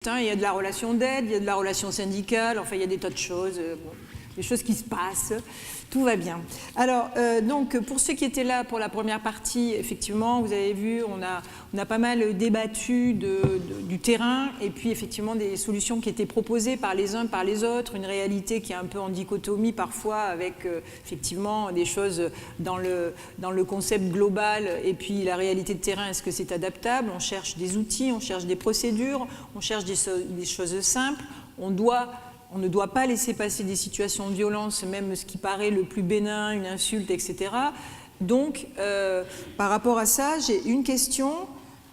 Putain, il y a de la relation d'aide, il y a de la relation syndicale, enfin il y a des tas de choses, des choses qui se passent, tout va bien. Alors, donc, pour ceux qui étaient là pour la première partie, effectivement, vous avez vu, on a pas mal débattu du terrain, et puis effectivement des solutions qui étaient proposées par les uns, par les autres, une réalité qui est un peu en dichotomie parfois, avec effectivement des choses dans le concept global, et puis la réalité de terrain, est-ce que c'est adaptable? On cherche des outils, on cherche des procédures, on cherche des choses simples, on ne doit pas laisser passer des situations de violence, même ce qui paraît le plus bénin, une insulte, etc. Donc, par rapport à ça, j'ai une question.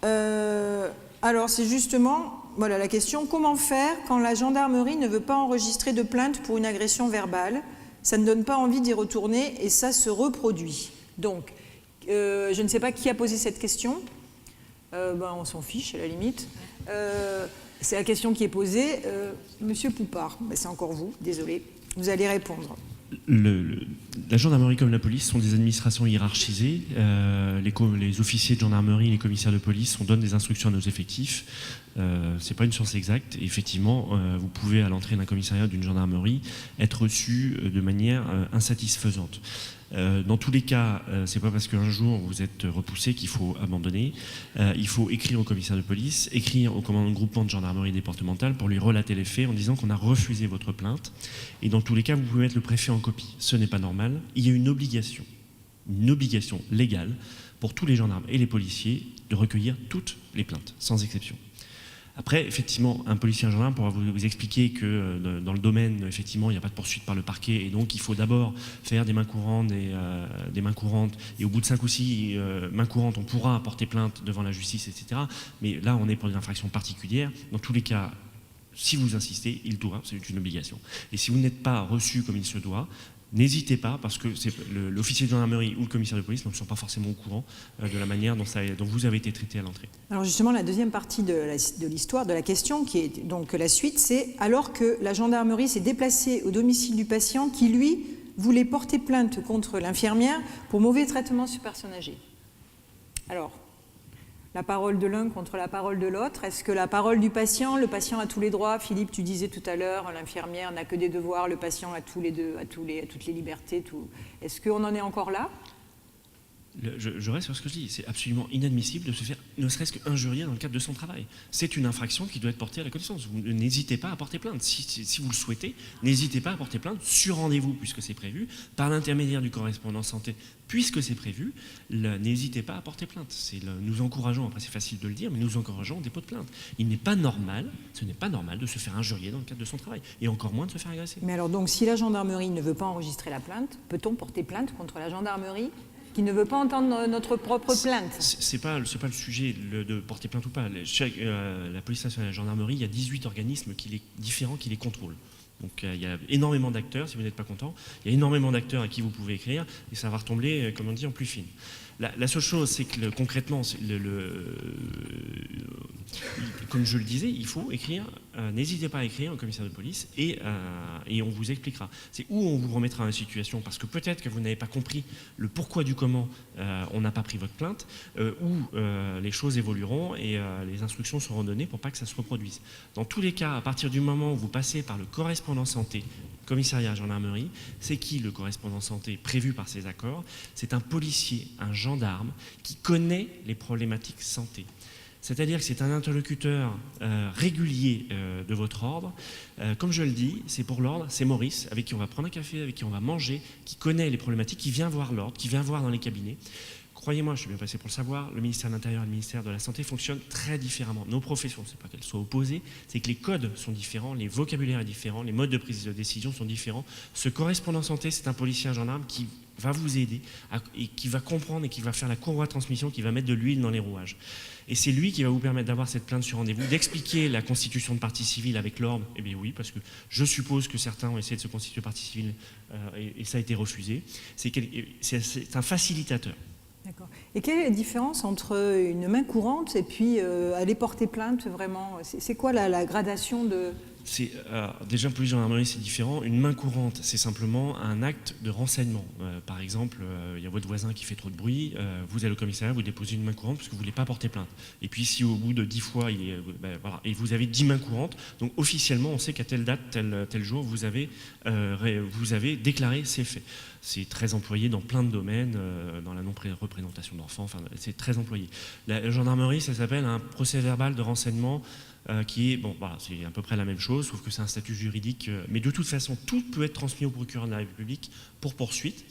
Alors, c'est justement, voilà la question, comment faire quand la gendarmerie ne veut pas enregistrer de plainte pour une agression verbale? Ça ne donne pas envie d'y retourner et ça se reproduit. Donc, je ne sais pas qui a posé cette question. On s'en fiche, à la limite. C'est la question qui est posée. Monsieur Poupard, c'est encore vous, désolé, vous allez répondre. La gendarmerie comme la police sont des administrations hiérarchisées. Les officiers de gendarmerie et les commissaires de police, on donne des instructions à nos effectifs. C'est pas une science exacte. Et effectivement, vous pouvez, à l'entrée d'un commissariat d'une gendarmerie, être reçu de manière insatisfaisante. Dans tous les cas, c'est pas parce qu'un jour vous êtes repoussé qu'il faut abandonner. Il faut écrire au commissaire de police, écrire au commandant de groupement de gendarmerie départementale pour lui relater les faits en disant qu'on a refusé votre plainte. Et dans tous les cas, vous pouvez mettre le préfet en copie. Ce n'est pas normal. Il y a une obligation légale pour tous les gendarmes et les policiers de recueillir toutes les plaintes, sans exception. Après, effectivement, un policier, un gendarme pourra vous expliquer que dans le domaine, effectivement, il n'y a pas de poursuite par le parquet et donc il faut d'abord faire des mains courantes, des mains courantes, et au bout de 5 ou 6 mains courantes, on pourra porter plainte devant la justice, etc. Mais là, on est pour une infraction particulière. Dans tous les cas, si vous insistez, il doit, c'est une obligation. Et si vous n'êtes pas reçu comme il se doit, n'hésitez pas, parce que l'officier de gendarmerie ou le commissaire de police ne sont pas forcément au courant de la manière dont vous avez été traité à l'entrée. Alors justement, la deuxième partie de l'histoire, de la question, qui est donc la suite, c'est alors que la gendarmerie s'est déplacée au domicile du patient qui, lui, voulait porter plainte contre l'infirmière pour mauvais traitement sur personne âgée. Alors, la parole de l'un contre la parole de l'autre. Est-ce que la parole du patient, le patient a tous les droits? Philippe, tu disais tout à l'heure, l'infirmière n'a que des devoirs, le patient a toutes les libertés. Est-ce qu'on en est encore là? Je reste sur ce que je dis, c'est absolument inadmissible de se faire ne serait-ce qu'injurier dans le cadre de son travail. C'est une infraction qui doit être portée à la connaissance. Vous n'hésitez pas à porter plainte. Si vous le souhaitez, n'hésitez pas à porter plainte sur rendez-vous, puisque c'est prévu, par l'intermédiaire du correspondant santé, puisque c'est prévu, n'hésitez pas à porter plainte. Nous encourageons, après c'est facile de le dire, mais nous encourageons au dépôt de plainte. Ce n'est pas normal de se faire injurier dans le cadre de son travail, et encore moins de se faire agresser. Mais alors donc, si la gendarmerie ne veut pas enregistrer la plainte, peut-on porter plainte contre la gendarmerie qui ne veut pas entendre notre propre plainte? C'est pas le sujet de porter plainte ou pas. La police nationale et la gendarmerie, il y a 18 organismes différents qui les contrôlent. Donc il y a énormément d'acteurs, si vous n'êtes pas content, il y a énormément d'acteurs à qui vous pouvez écrire, et ça va retomber, comme on dit, en plus fine. La seule chose, c'est que concrètement, comme je le disais, il faut écrire, n'hésitez pas à écrire au commissaire de police et on vous expliquera. C'est où on vous remettra en situation, parce que peut-être que vous n'avez pas compris le pourquoi du comment on n'a pas pris votre plainte, où les choses évolueront et les instructions seront données pour pas que ça se reproduise. Dans tous les cas, à partir du moment où vous passez par le correspondant santé, commissariat, gendarmerie, c'est qui le correspondant santé prévu par ces accords? C'est un policier, un gendarme qui connaît les problématiques santé. C'est-à-dire que c'est un interlocuteur régulier de votre ordre. Comme je le dis, c'est pour l'ordre, c'est Maurice, avec qui on va prendre un café, avec qui on va manger, qui connaît les problématiques, qui vient voir l'ordre, qui vient voir dans les cabinets. Croyez-moi, je suis bien passé pour le savoir, le ministère de l'Intérieur et le ministère de la Santé fonctionnent très différemment. Nos professions, c'est pas qu'elles soient opposées, c'est que les codes sont différents, les vocabulaires sont différents, les modes de prise de décision sont différents. Ce correspondant santé, c'est un policier, un gendarme qui va vous aider et qui va comprendre et qui va faire la courroie de transmission, qui va mettre de l'huile dans les rouages. Et c'est lui qui va vous permettre d'avoir cette plainte sur rendez-vous, d'expliquer la constitution de partie civile avec l'ordre. Eh bien oui, parce que je suppose que certains ont essayé de se constituer partie civile et ça a été refusé. C'est un facilitateur. D'accord. Et quelle est la différence entre une main courante et puis aller porter plainte vraiment? C'est quoi la gradation Déjà, police gendarmerie, c'est différent. Une main courante, c'est simplement un acte de renseignement. Par exemple, il y a votre voisin qui fait trop de bruit, vous allez au commissariat, vous déposez une main courante parce que vous ne voulez pas porter plainte. Et puis si au bout de 10 fois, voilà, et vous avez 10 mains courantes, donc officiellement, on sait qu'à telle date, tel jour, vous avez déclaré ces faits. C'est très employé dans plein de domaines, dans la non-représentation d'enfants, enfin, c'est très employé. La gendarmerie, ça s'appelle un procès-verbal de renseignement qui est, voilà, c'est à peu près la même chose, sauf que c'est un statut juridique. Mais de toute façon, tout peut être transmis au procureur de la République pour poursuite,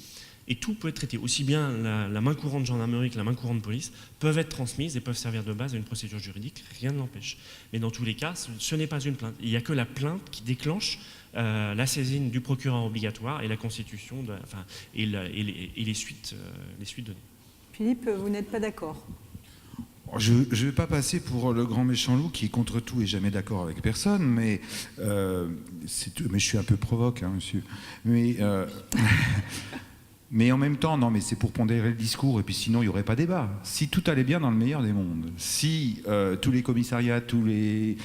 et tout peut être traité. Aussi bien la main courante gendarmerie que la main courante police peuvent être transmises et peuvent servir de base à une procédure juridique, rien ne l'empêche. Mais dans tous les cas, ce n'est pas une plainte. Il n'y a que la plainte qui déclenche la saisine du procureur obligatoire et la constitution, et les suites données. Philippe, vous n'êtes pas d'accord ? Je ne vais pas passer pour le grand méchant loup qui est contre tout et jamais d'accord avec personne, mais je suis un peu provoque, hein, monsieur. Mais en même temps, non, mais c'est pour pondérer le discours, et puis sinon, il n'y aurait pas débat. Si tout allait bien dans le meilleur des mondes, si tous les commissariats, tous les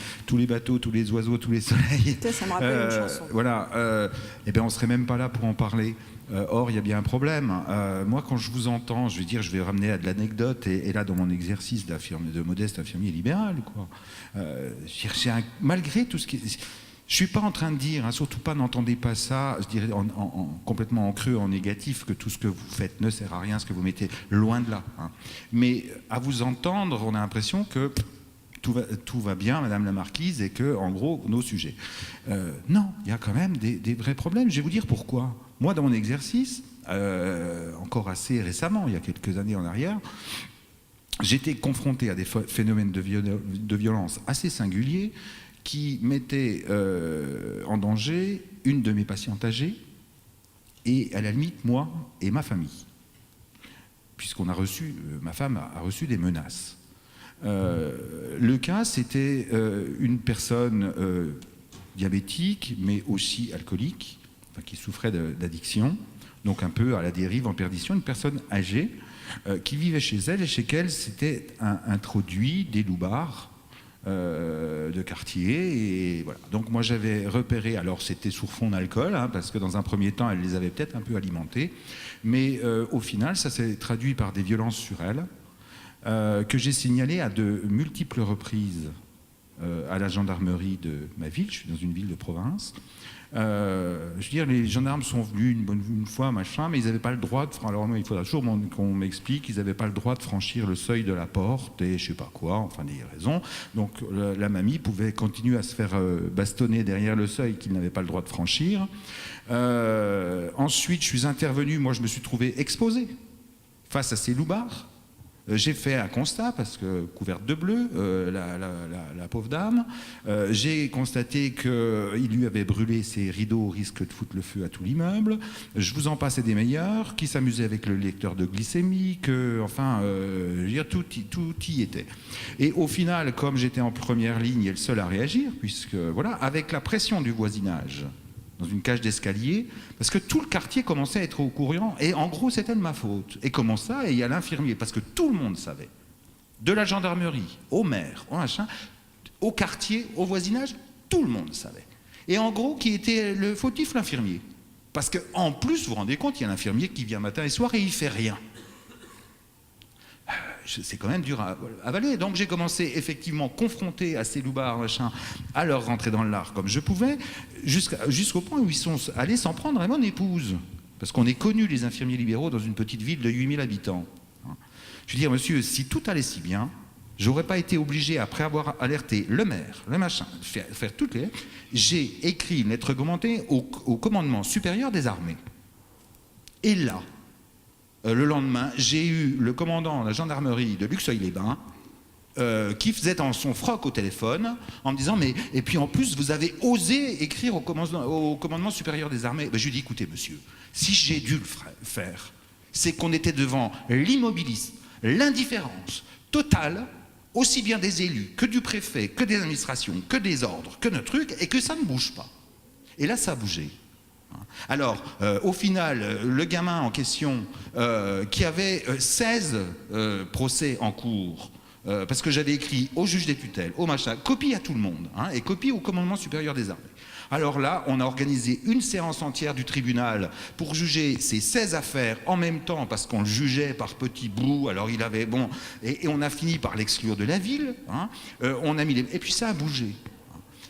bateaux, tous les oiseaux, tous les soleils... Ça me rappelle une chanson. Voilà, eh bien, on ne serait même pas là pour en parler. Or, il y a bien un problème. Moi, quand je vous entends, je vais ramener à de l'anecdote, et là, dans mon exercice de modeste infirmier libéral, quoi. Malgré tout ce qui... Je ne suis pas en train de dire, hein, surtout pas, n'entendez pas ça, je dirais complètement en creux, en négatif, que tout ce que vous faites ne sert à rien, ce que vous mettez, loin de là. Hein. Mais à vous entendre, on a l'impression que tout va bien, Madame la Marquise, et que, en gros, nos sujets. Non, il y a quand même des vrais problèmes. Je vais vous dire pourquoi. Moi, dans mon exercice, encore assez récemment, il y a quelques années en arrière, j'étais confronté à des phénomènes de violence assez singuliers qui mettaient en danger une de mes patientes âgées et, à la limite, moi et ma famille. Puisqu'on a reçu, ma femme a reçu des menaces. Le cas, c'était une personne diabétique, mais aussi alcoolique, enfin, qui souffrait d'addiction, donc un peu à la dérive, en perdition, une personne âgée qui vivait chez elle et chez elle s'était introduit des loupards de quartier, et voilà. Donc moi j'avais repéré, alors c'était sur fond d'alcool, hein, parce que dans un premier temps elle les avait peut-être un peu alimentés, mais au final ça s'est traduit par des violences sur elle, que j'ai signalées à de multiples reprises à la gendarmerie de ma ville. Je suis dans une ville de province. Je veux dire, les gendarmes sont venus une fois, machin, mais ils n'avaient pas le droit de... Alors il faudra toujours qu'on m'explique, ils n'avaient pas le droit de franchir le seuil de la porte, et je sais pas quoi, enfin des raisons. Donc la mamie pouvait continuer à se faire bastonner derrière le seuil qu'ils n'avaient pas le droit de franchir. Ensuite, je suis intervenu, moi je me suis trouvé exposé face à ces loupards. J'ai fait un constat, parce que couverte de bleu, la pauvre dame, j'ai constaté qu'il lui avait brûlé ses rideaux au risque de foutre le feu à tout l'immeuble. Je vous en passais des meilleurs, qui s'amusait avec le lecteur de glycémie, enfin, je veux dire, tout y était. Et au final, comme j'étais en première ligne et le seul à réagir, puisque, voilà, avec la pression du voisinage, dans une cage d'escalier, parce que tout le quartier commençait à être au courant, et en gros c'était de ma faute. Et comment ça? Et il y a l'infirmier, parce que tout le monde savait, de la gendarmerie, au maire, au machin, au quartier, au voisinage, tout le monde savait. Et en gros, qui était le fautif? L'infirmier. Parce qu'en plus, vous vous rendez compte, il y a l'infirmier qui vient matin et soir et il fait rien. C'est quand même dur à avaler. Donc j'ai commencé effectivement confronté à ces loupards, machin, à leur rentrer dans l'art comme je pouvais, jusqu'au point où ils sont allés s'en prendre à mon épouse. Parce qu'on est connus, les infirmiers libéraux, dans une petite ville de 8000 habitants. Je veux dire, monsieur, si tout allait si bien, j'aurais pas été obligé, après avoir alerté le maire, le machin, faire toutes les... J'ai écrit une lettre commentée au commandement supérieur des armées. Et là, le lendemain, j'ai eu le commandant de la gendarmerie de Luxeuil-les-Bains qui faisait son froc au téléphone en me disant « Mais, et puis en plus, vous avez osé écrire au commandement supérieur des armées. » Je lui ai dit « Écoutez, monsieur, si j'ai dû le faire, c'est qu'on était devant l'immobilisme, l'indifférence totale, aussi bien des élus que du préfet, que des administrations, que des ordres, que notre truc, et que ça ne bouge pas. » Et là, ça a bougé. Alors, au final, le gamin en question, qui avait 16 procès en cours, parce que j'avais écrit au juge des tutelles, au machin, copie à tout le monde, hein, et copie au commandement supérieur des armées. Alors là, on a organisé une séance entière du tribunal pour juger ces 16 affaires en même temps, parce qu'on le jugeait par petits bouts, alors il avait, bon, et on a fini par l'exclure de la ville, hein, on a mis et puis ça a bougé.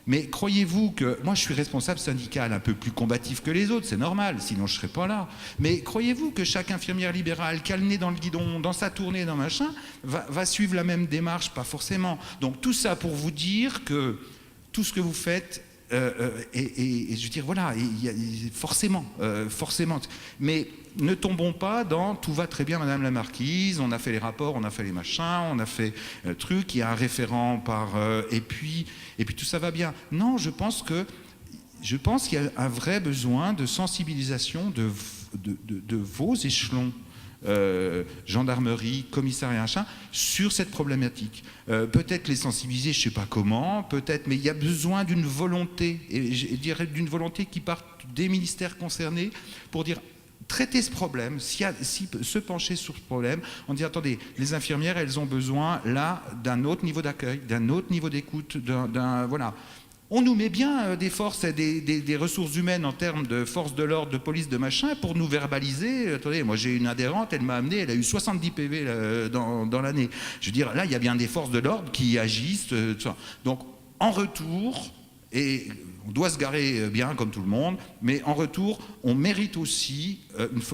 Mais croyez-vous que, moi je suis responsable syndical un peu plus combatif que les autres, c'est normal, sinon je ne serais pas là. Mais croyez-vous que chaque infirmière libérale qui a le nez dans le guidon, dans sa tournée, dans machin, va suivre la même démarche? Pas forcément. Donc tout ça pour vous dire que tout ce que vous faites, et je veux dire, voilà, forcément. Mais ne tombons pas dans tout va très bien, Madame la Marquise, on a fait les rapports, on a fait les machins, on a fait le truc, il y a un référent par. Et puis tout ça va bien. Non, je pense qu'il y a un vrai besoin de sensibilisation de vos échelons. Gendarmerie, commissariat, machin, sur cette problématique. Peut-être les sensibiliser, je ne sais pas comment, peut-être, mais il y a besoin d'une volonté, et je dirais d'une volonté qui part des ministères concernés pour dire traiter ce problème, se pencher sur ce problème, on dit attendez, les infirmières, elles ont besoin là d'un autre niveau d'accueil, d'un autre niveau d'écoute, voilà. On nous met bien des forces et des ressources humaines en termes de forces de l'ordre, de police, de machin, pour nous verbaliser. Attendez, moi j'ai une adhérente, elle m'a amené, elle a eu 70 PV dans l'année. Je veux dire, là, il y a bien des forces de l'ordre qui agissent. Tout ça. Donc, en retour, et on doit se garer bien comme tout le monde, mais en retour, on mérite aussi,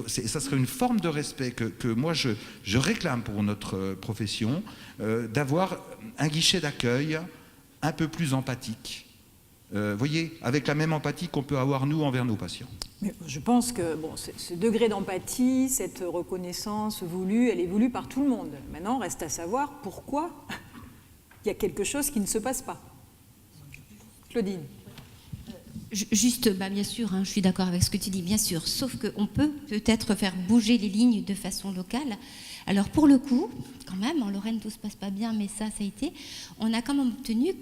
ça serait une forme de respect que moi je réclame pour notre profession, d'avoir un guichet d'accueil un peu plus empathique. Vous voyez, avec la même empathie qu'on peut avoir nous envers nos patients. Mais je pense que bon, ce degré d'empathie, cette reconnaissance voulue, elle est voulue par tout le monde. Maintenant, reste à savoir pourquoi il y a quelque chose qui ne se passe pas. Claudine. Juste, bien sûr, hein, je suis d'accord avec ce que tu dis, bien sûr, sauf qu'on peut peut-être faire bouger les lignes de façon locale. Alors pour le coup, quand même, en Lorraine tout se passe pas bien, mais ça a été, on a quand même obtenu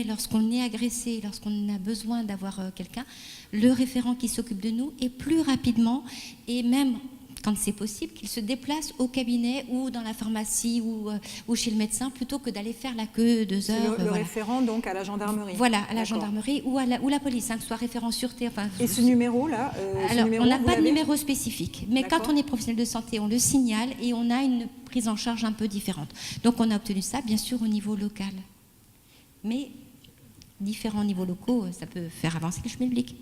lorsqu'on est agressé, lorsqu'on a besoin d'avoir quelqu'un, le référent qui s'occupe de nous, et plus rapidement, et même quand c'est possible, qu'il se déplace au cabinet ou dans la pharmacie ou chez le médecin plutôt que d'aller faire la queue 2 heures. Le référent donc à la gendarmerie. Voilà, à la gendarmerie ou la police, hein, que ce soit référent sûreté. Enfin, et ce numéro-là alors, on n'a pas de numéro spécifique, mais quand on est professionnel de santé, on le signale et on a une prise en charge un peu différente. Donc on a obtenu ça, bien sûr, au niveau local. Mais différents niveaux locaux, ça peut faire avancer le schmilblick.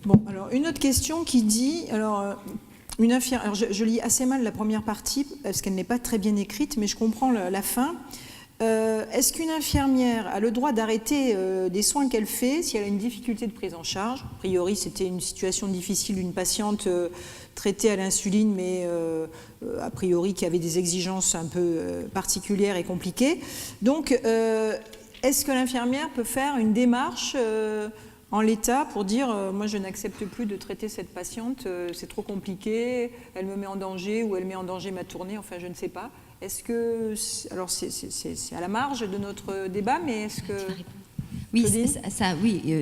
Bon, alors une autre question qui dit... Une infirmière, alors je lis assez mal la première partie parce qu'elle n'est pas très bien écrite, mais je comprends la fin. Est-ce qu'une infirmière a le droit d'arrêter des soins qu'elle fait si elle a une difficulté de prise en charge? A priori, c'était une situation difficile d'une patiente traitée à l'insuline, mais a priori qui avait des exigences un peu particulières et compliquées. Donc, est-ce que l'infirmière peut faire une démarche en l'état pour dire moi je n'accepte plus de traiter cette patiente, c'est trop compliqué, elle me met en danger ou elle met en danger ma tournée, enfin je ne sais pas. Est-ce que, alors c'est à la marge de notre débat, mais est-ce que... Oui,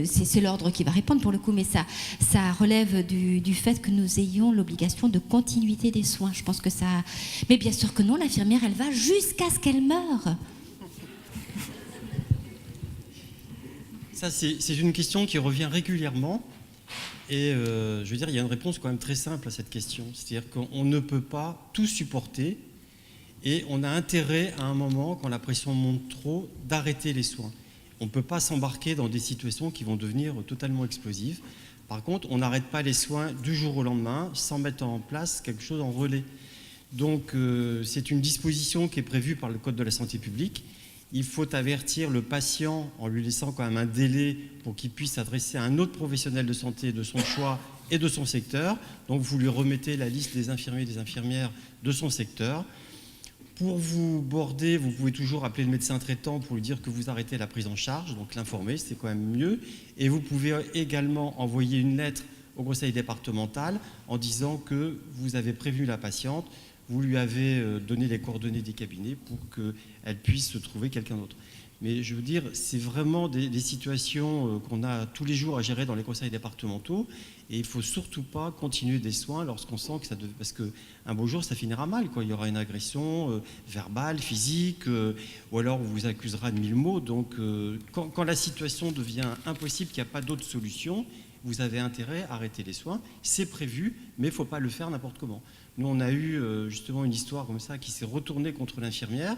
c'est l'ordre qui va répondre pour le coup, mais ça relève du fait que nous ayons l'obligation de continuité des soins. Je pense que ça... Mais bien sûr que non, l'infirmière, elle va jusqu'à ce qu'elle meure. Ça, c'est une question qui revient régulièrement et je veux dire, il y a une réponse quand même très simple à cette question. C'est-à-dire qu'on ne peut pas tout supporter et on a intérêt à un moment, quand la pression monte trop, d'arrêter les soins. On ne peut pas s'embarquer dans des situations qui vont devenir totalement explosives. Par contre, on n'arrête pas les soins du jour au lendemain sans mettre en place quelque chose en relais. Donc c'est une disposition qui est prévue par le Code de la santé publique. Il faut avertir le patient en lui laissant quand même un délai pour qu'il puisse s'adresser à un autre professionnel de santé de son choix et de son secteur. Donc vous lui remettez la liste des infirmiers et des infirmières de son secteur. Pour vous border, vous pouvez toujours appeler le médecin traitant pour lui dire que vous arrêtez la prise en charge, donc l'informer, c'est quand même mieux. Et vous pouvez également envoyer une lettre au conseil départemental en disant que vous avez prévenu la patiente, vous lui avez donné les coordonnées des cabinets pour qu'elle puisse trouver quelqu'un d'autre. Mais je veux dire, c'est vraiment des situations qu'on a tous les jours à gérer dans les conseils départementaux. Et il ne faut surtout pas continuer des soins lorsqu'on sent que ça devient... Parce qu'un beau jour, ça finira mal, quoi. Il y aura une agression verbale, physique, ou alors on vous accusera de 1000 mots. Donc, quand la situation devient impossible, qu'il n'y a pas d'autre solution, vous avez intérêt à arrêter les soins. C'est prévu, mais il ne faut pas le faire n'importe comment. Nous, on a eu justement une histoire comme ça qui s'est retournée contre l'infirmière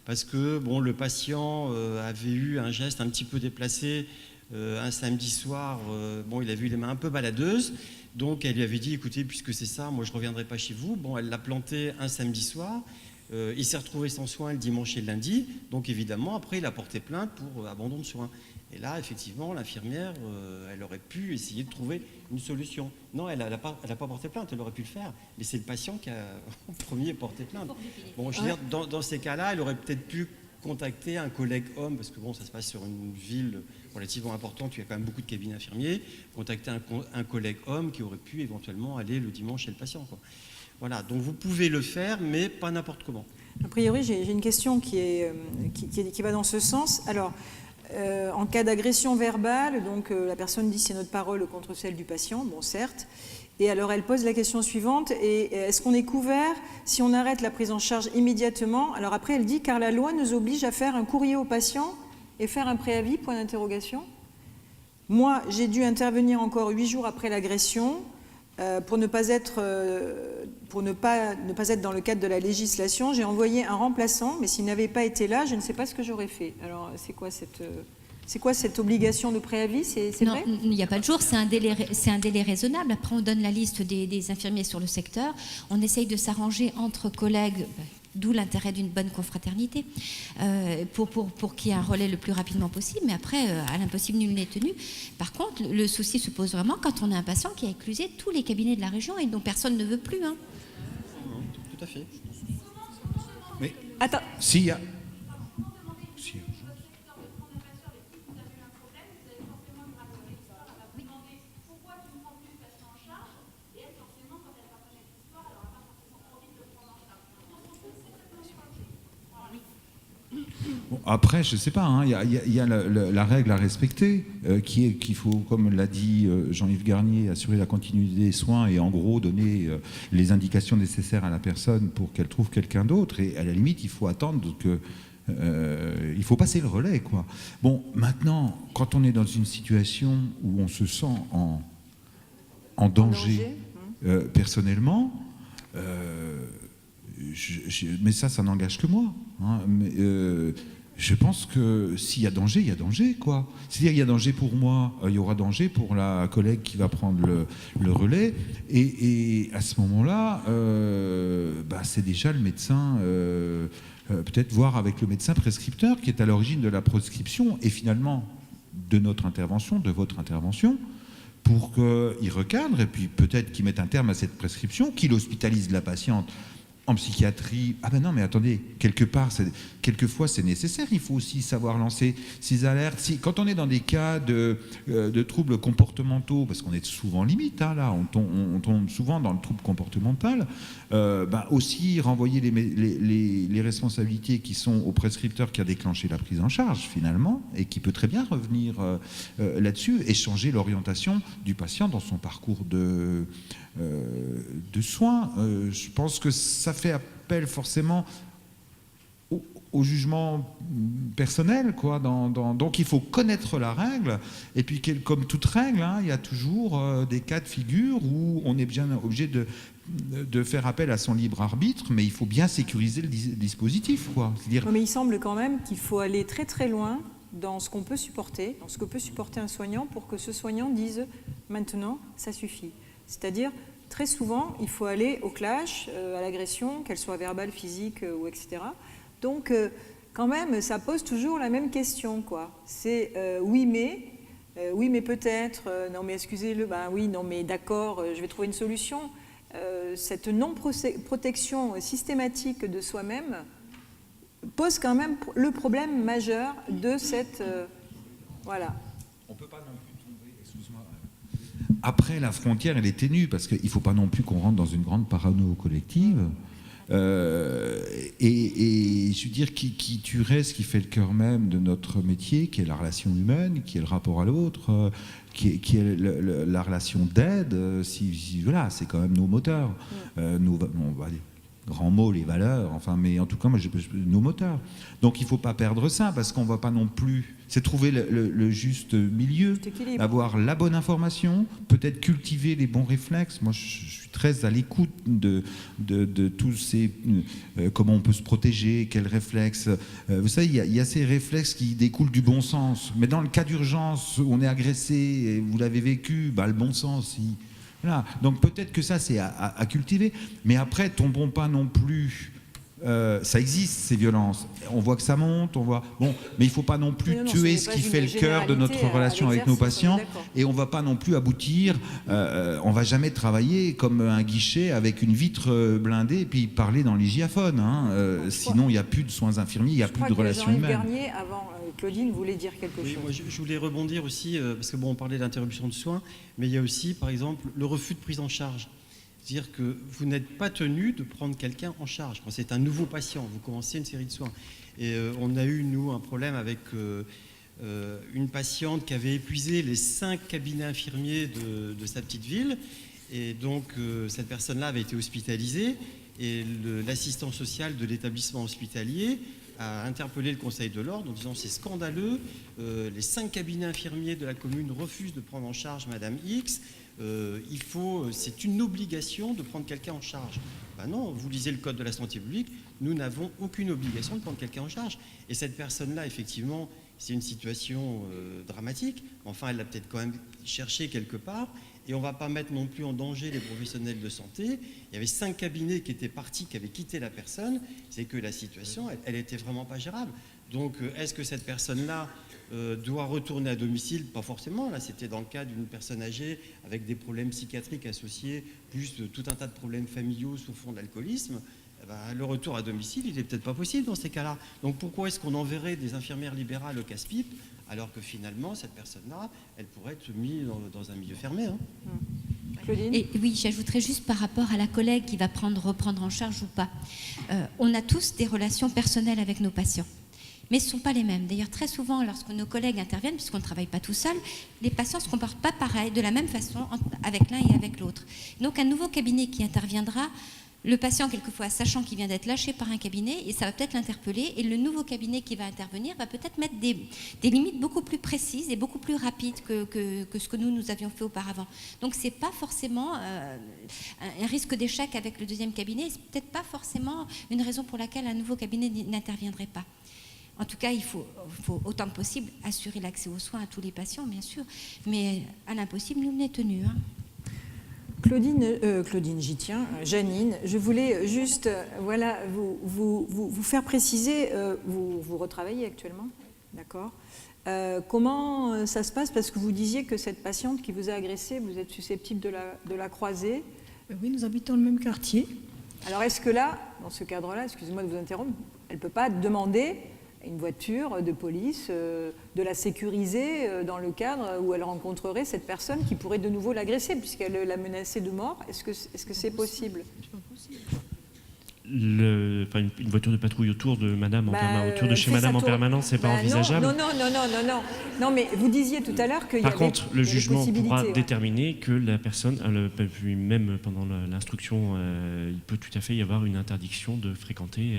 parce que bon, le patient avait eu un geste un petit peu déplacé un samedi soir. Bon, il a vu les mains un peu baladeuses, donc elle lui avait dit, écoutez, puisque c'est ça, moi je ne reviendrai pas chez vous. Bon, elle l'a planté un samedi soir. Il s'est retrouvé sans soins le dimanche et le lundi, donc évidemment, après, il a porté plainte pour abandon de soins. Et là, effectivement, l'infirmière, elle aurait pu essayer de trouver une solution. Non, elle n'a pas porté plainte, elle aurait pu le faire, mais c'est le patient qui a en premier porté plainte. Bon, je veux dire, dans ces cas-là, elle aurait peut-être pu contacter un collègue homme, parce que bon, ça se passe sur une ville relativement importante, il y a quand même beaucoup de cabinets infirmiers, contacter un collègue homme qui aurait pu éventuellement aller le dimanche chez le patient, quoi. Voilà, donc vous pouvez le faire, mais pas n'importe comment. A priori, j'ai une question qui va dans ce sens. Alors, en cas d'agression verbale, donc la personne dit c'est notre parole contre celle du patient, bon certes, et alors elle pose la question suivante, et est-ce qu'on est couvert si on arrête la prise en charge immédiatement? Alors après elle dit car la loi nous oblige à faire un courrier au patient et faire un préavis, point d'interrogation. Moi j'ai dû intervenir encore 8 jours après l'agression pour ne pas être dans le cadre de la législation. J'ai envoyé un remplaçant, mais s'il n'avait pas été là, je ne sais pas ce que j'aurais fait. Alors c'est quoi cette obligation de préavis? C'est vrai? Non, il n'y a pas de jour, c'est un délai raisonnable. Après, on donne la liste des infirmiers sur le secteur. On essaye de s'arranger entre collègues, d'où l'intérêt d'une bonne confraternité, pour qu'il y ait un relais le plus rapidement possible. Mais après, à l'impossible, nul n'est tenu. Par contre, le souci se pose vraiment quand on a un patient qui a éclusé tous les cabinets de la région et dont personne ne veut plus. Hein. Tout à fait. Mais attends. S'il y a... Bon, après, je ne sais pas, il y a la règle à respecter, qui est qu'il faut, comme l'a dit Jean-Yves Garnier, assurer la continuité des soins et en gros donner les indications nécessaires à la personne pour qu'elle trouve quelqu'un d'autre. Et à la limite, il faut attendre que... il faut passer le relais, quoi. Bon, maintenant, quand on est dans une situation où on se sent en danger, personnellement... mais ça n'engage que moi. Hein, mais, je pense que s'il y a danger, il y a danger, quoi. C'est-à-dire il y a danger pour moi, il y aura danger pour la collègue qui va prendre le relais. Et à ce moment-là, c'est déjà le médecin, peut-être voir avec le médecin prescripteur qui est à l'origine de la prescription et finalement de notre intervention, de votre intervention, pour qu'il recadre et puis peut-être qu'il mette un terme à cette prescription, qu'il hospitalise la patiente en psychiatrie. Ah ben non, mais attendez, quelquefois c'est nécessaire, il faut aussi savoir lancer ces alertes. Quand on est dans des cas de troubles comportementaux, parce qu'on est souvent limite, là, on tombe souvent dans le trouble comportemental, aussi renvoyer les responsabilités qui sont au prescripteur qui a déclenché la prise en charge finalement, et qui peut très bien revenir là-dessus et changer l'orientation du patient dans son parcours de soins. Je pense que ça fait appel forcément au jugement personnel, quoi. Donc il faut connaître la règle, et puis comme toute règle, il y a toujours des cas de figure où on est bien obligé de faire appel à son libre arbitre, mais il faut bien sécuriser le dispositif, quoi. C'est-à-dire... Mais il semble quand même qu'il faut aller très très loin dans ce qu'on peut supporter, dans ce que peut supporter un soignant pour que ce soignant dise maintenant ça suffit. C'est-à-dire, très souvent, il faut aller au clash, à l'agression, qu'elle soit verbale, physique ou etc. Donc, quand même, ça pose toujours la même question, quoi. C'est oui, mais peut-être, non, mais excusez-le, oui, non, mais d'accord, je vais trouver une solution. Cette non-protection systématique de soi-même pose quand même le problème majeur de cette... voilà. On peut pas non plus tomber, excuse-moi. Après, la frontière, elle est ténue, parce qu'il ne faut pas non plus qu'on rentre dans une grande parano collective. Et je veux dire, qui tuerait ce qui fait le cœur même de notre métier, qui est la relation humaine, qui est le rapport à l'autre, qui est la relation d'aide. Voilà, c'est quand même nos moteurs. On va dire, grands mots, les valeurs, enfin, mais en tout cas, moi, nos moteurs. Donc, il ne faut pas perdre ça, parce qu'on ne va pas non plus... C'est trouver le juste milieu, avoir la bonne information, peut-être cultiver les bons réflexes. Moi, je suis très à l'écoute de tous ces... comment on peut se protéger, quels réflexes. Vous savez, il y a ces réflexes qui découlent du bon sens. Mais dans le cas d'urgence, où on est agressé, et vous l'avez vécu, le bon sens, voilà. Donc peut-être que ça, c'est à cultiver. Mais après, tombons pas non plus... ça existe, ces violences. On voit que ça monte, mais il ne faut pas non plus tuer ce qui fait le cœur de notre relation avec nos patients. Et on ne va pas non plus aboutir... on ne va jamais travailler comme un guichet avec une vitre blindée et puis parler dans l'hygiaphone. Sinon, il n'y a plus de soins infirmiers, il n'y a plus de relations humaines. Garnier, avant, Claudine voulait dire quelque chose. Moi, je voulais rebondir aussi, parce que on parlait d'interruption de soins, mais il y a aussi, par exemple, le refus de prise en charge. C'est-à-dire que vous n'êtes pas tenu de prendre quelqu'un en charge. Quand c'est un nouveau patient, vous commencez une série de soins. Et on a eu, nous, un problème avec une patiente qui avait épuisé les 5 cabinets infirmiers de sa petite ville. Et donc, cette personne-là avait été hospitalisée. Et l'assistant social de l'établissement hospitalier a interpellé le Conseil de l'Ordre en disant « c'est scandaleux, les 5 cabinets infirmiers de la commune refusent de prendre en charge Madame X ». C'est une obligation de prendre quelqu'un en charge. Ben non, vous lisez le code de la santé publique, nous n'avons aucune obligation de prendre quelqu'un en charge. Et cette personne-là, effectivement, c'est une situation dramatique, enfin, elle l'a peut-être quand même cherché quelque part, et on ne va pas mettre non plus en danger les professionnels de santé. Il y avait 5 cabinets qui étaient partis, qui avaient quitté la personne, c'est que la situation, elle était vraiment pas gérable. Donc, est-ce que cette personne-là doit retourner à domicile? Pas forcément. Là, c'était dans le cas d'une personne âgée avec des problèmes psychiatriques associés, plus tout un tas de problèmes familiaux sous fond d'alcoolisme. Le retour à domicile, il n'est peut-être pas possible dans ces cas-là. Donc pourquoi est-ce qu'on enverrait des infirmières libérales au casse-pipe alors que finalement, cette personne-là, elle pourrait être mise dans un milieu fermé, Claudine ? Et oui, j'ajouterais juste par rapport à la collègue qui va reprendre en charge ou pas. On a tous des relations personnelles avec nos patients. Mais ce ne sont pas les mêmes. D'ailleurs, très souvent, lorsque nos collègues interviennent, puisqu'on ne travaille pas tout seul, les patients ne se comportent pas pareil, de la même façon avec l'un et avec l'autre. Donc, un nouveau cabinet qui interviendra, le patient, quelquefois, sachant qu'il vient d'être lâché par un cabinet, et ça va peut-être l'interpeller, et le nouveau cabinet qui va intervenir va peut-être mettre des limites beaucoup plus précises et beaucoup plus rapides que ce que nous avions fait auparavant. Donc, ce n'est pas forcément un risque d'échec avec le deuxième cabinet, ce n'est peut-être pas forcément une raison pour laquelle un nouveau cabinet n'interviendrait pas. En tout cas, il faut autant que possible assurer l'accès aux soins à tous les patients, bien sûr, mais à l'impossible, nous n'est tenu. Claudine, j'y tiens. Janine, je voulais juste vous faire préciser, vous retravaillez actuellement, d'accord ? Comment ça se passe ? Parce que vous disiez que cette patiente qui vous a agressé, vous êtes susceptible de la croiser. Oui, nous habitons le même quartier. Alors est-ce que là, dans ce cadre-là, excusez-moi de vous interrompre, elle ne peut pas demander une voiture de police, de la sécuriser dans le cadre où elle rencontrerait cette personne qui pourrait de nouveau l'agresser, puisqu'elle l'a menacée de mort? Est-ce que c'est possible? C'est pas possible. Une voiture de patrouille autour de Madame autour de chez Madame en permanence, c'est pas envisageable. Non, mais vous disiez tout à l'heure qu'il y avait. Par contre, le jugement pourra ouais. déterminer que la personne, même pendant l'instruction, il peut tout à fait y avoir une interdiction de fréquenter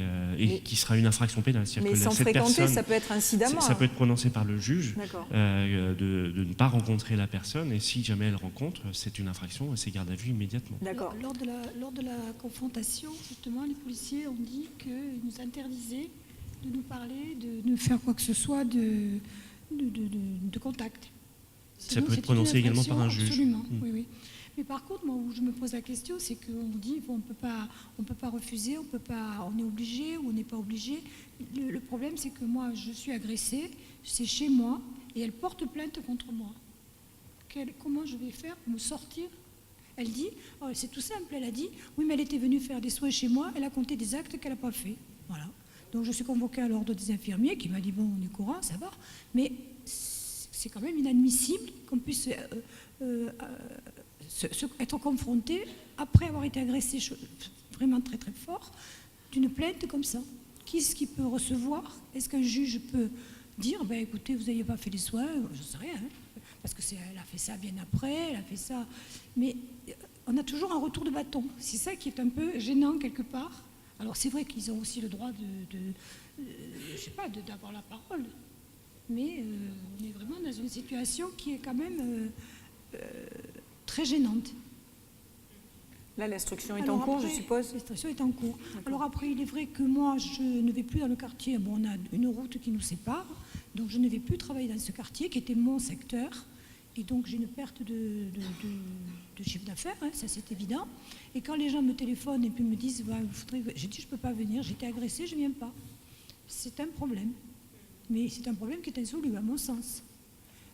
qui sera une infraction pénale. Mais que sans cette fréquenter, personne, ça peut être incidemment. Ça peut être prononcé par le juge de ne pas rencontrer la personne, et si jamais elle rencontre, c'est une infraction et c'est garde à vue immédiatement. D'accord. Lors de la confrontation, justement, les policiers ont dit qu'ils nous interdisaient de nous parler, de nous faire quoi que ce soit de contact. Ça peut être prononcé également par un juge. Absolument, oui. Mais par contre, moi, où je me pose la question, c'est qu'on dit bon, on peut pas refuser, on est obligé ou on n'est pas obligé. Le problème, c'est que moi, je suis agressée, c'est chez moi, et elle porte plainte contre moi. Comment je vais faire pour me sortir? Elle dit, c'est tout simple, elle a dit, oui, mais elle était venue faire des soins chez moi, elle a compté des actes qu'elle n'a pas fait. Voilà. Donc je suis convoquée à l'ordre des infirmiers qui m'a dit, bon, on est courant, ça va, mais c'est quand même inadmissible qu'on puisse être confronté après avoir été agressé vraiment très très fort d'une plainte comme ça. Qui est-ce qui peut recevoir? Est-ce qu'un juge peut dire, ben, écoutez, vous n'avez pas fait les soins, je ne sais rien, hein, parce qu'elle a fait ça bien après, elle a fait ça. Mais on a toujours un retour de bâton. C'est ça qui est un peu gênant quelque part. Alors c'est vrai qu'ils ont aussi le droit je sais pas, d'avoir la parole. Mais on est vraiment dans une situation qui est quand même très gênante. Là, l'instruction est en cours, je suppose. L'instruction est en cours. Alors après, il est vrai que moi, je ne vais plus dans le quartier. Bon, on a une route qui nous sépare, donc je ne vais plus travailler dans ce quartier qui était mon secteur. Et donc j'ai une perte de chiffre d'affaires, hein, ça c'est évident. Et quand les gens me téléphonent et puis me disent, bah, j'ai dit je ne peux pas venir, j'ai été agressée, je ne viens pas. C'est un problème. Mais c'est un problème qui est insoluble à mon sens.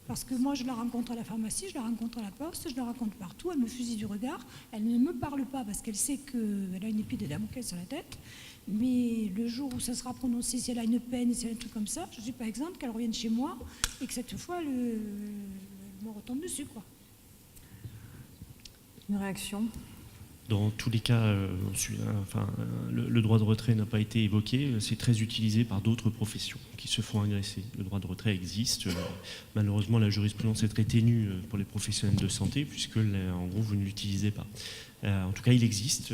Parce que moi je la rencontre à la pharmacie, je la rencontre à la poste, je la rencontre partout, elle me fusille du regard, elle ne me parle pas parce qu'elle sait qu'elle a une épée de Damoclès sur la tête. Mais le jour où ça sera prononcé, si elle a une peine, si elle a un truc comme ça, je suis par exemple qu'elle revienne chez moi et que cette fois me retombe dessus, quoi. Une réaction? Dans tous les cas, le droit de retrait n'a pas été évoqué. C'est très utilisé par d'autres professions qui se font agresser. Le droit de retrait existe. Malheureusement, la jurisprudence est très ténue pour les professionnels de santé, puisque, en gros, vous ne l'utilisez pas. En tout cas, il existe.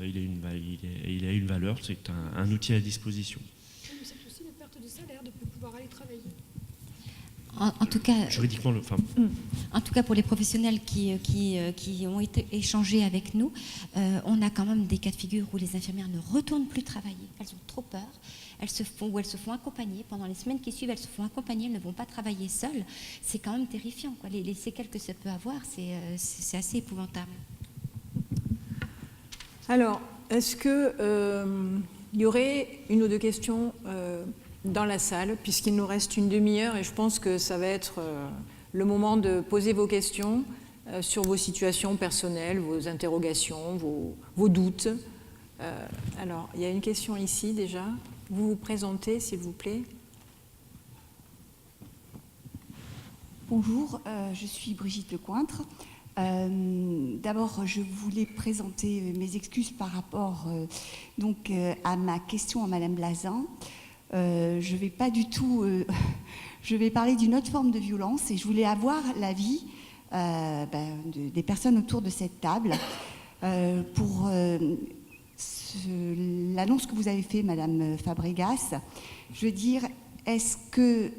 Il a une valeur. C'est un outil à disposition. Mais c'est aussi une perte de salaire de ne plus pouvoir aller travailler. En tout cas, juridiquement, en tout cas, pour les professionnels qui ont été échangés avec nous, on a quand même des cas de figure où les infirmières ne retournent plus travailler. Elles ont trop peur. Elles se font accompagner. Pendant les semaines qui suivent, elles se font accompagner. Elles ne vont pas travailler seules. C'est quand même terrifiant, quoi. Les séquelles que ça peut avoir, c'est assez épouvantable. Alors, est-ce qu'il y aurait une ou deux questions dans la salle, puisqu'il nous reste une demi-heure et je pense que ça va être le moment de poser vos questions sur vos situations personnelles, vos interrogations, vos doutes. Alors, il y a une question ici déjà. Vous vous présentez, s'il vous plaît. Bonjour, je suis Brigitte Lecointre. D'abord, je voulais présenter mes excuses par rapport à ma question à Madame Blazin. Je vais pas du tout. Je vais parler d'une autre forme de violence et je voulais avoir l'avis des personnes autour de cette table pour l'annonce que vous avez faite, Madame Fabregas. Je veux dire, est-ce que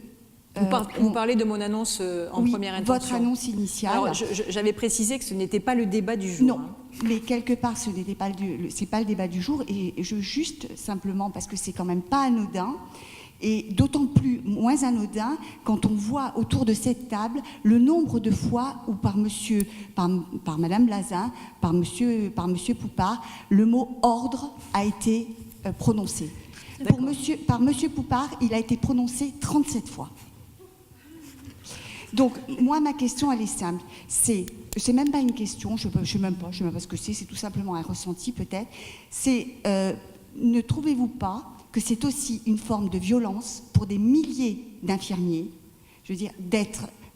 vous parlez de mon annonce en première intention. Votre annonce initiale. Alors, j'avais précisé que ce n'était pas le débat du jour. Non, mais quelque part, ce n'était pas c'est pas le débat du jour. Et je juste simplement parce que c'est quand même pas anodin. Et d'autant moins anodin quand on voit autour de cette table le nombre de fois où par Madame Blazin, par monsieur Poupard, le mot ordre a été prononcé. Par monsieur Poupard, il a été prononcé 37 fois. Donc, moi, ma question, elle est simple. C'est même pas une question, je sais même pas ce que c'est tout simplement un ressenti peut-être. Ne trouvez-vous pas que c'est aussi une forme de violence pour des milliers d'infirmiers, je veux dire,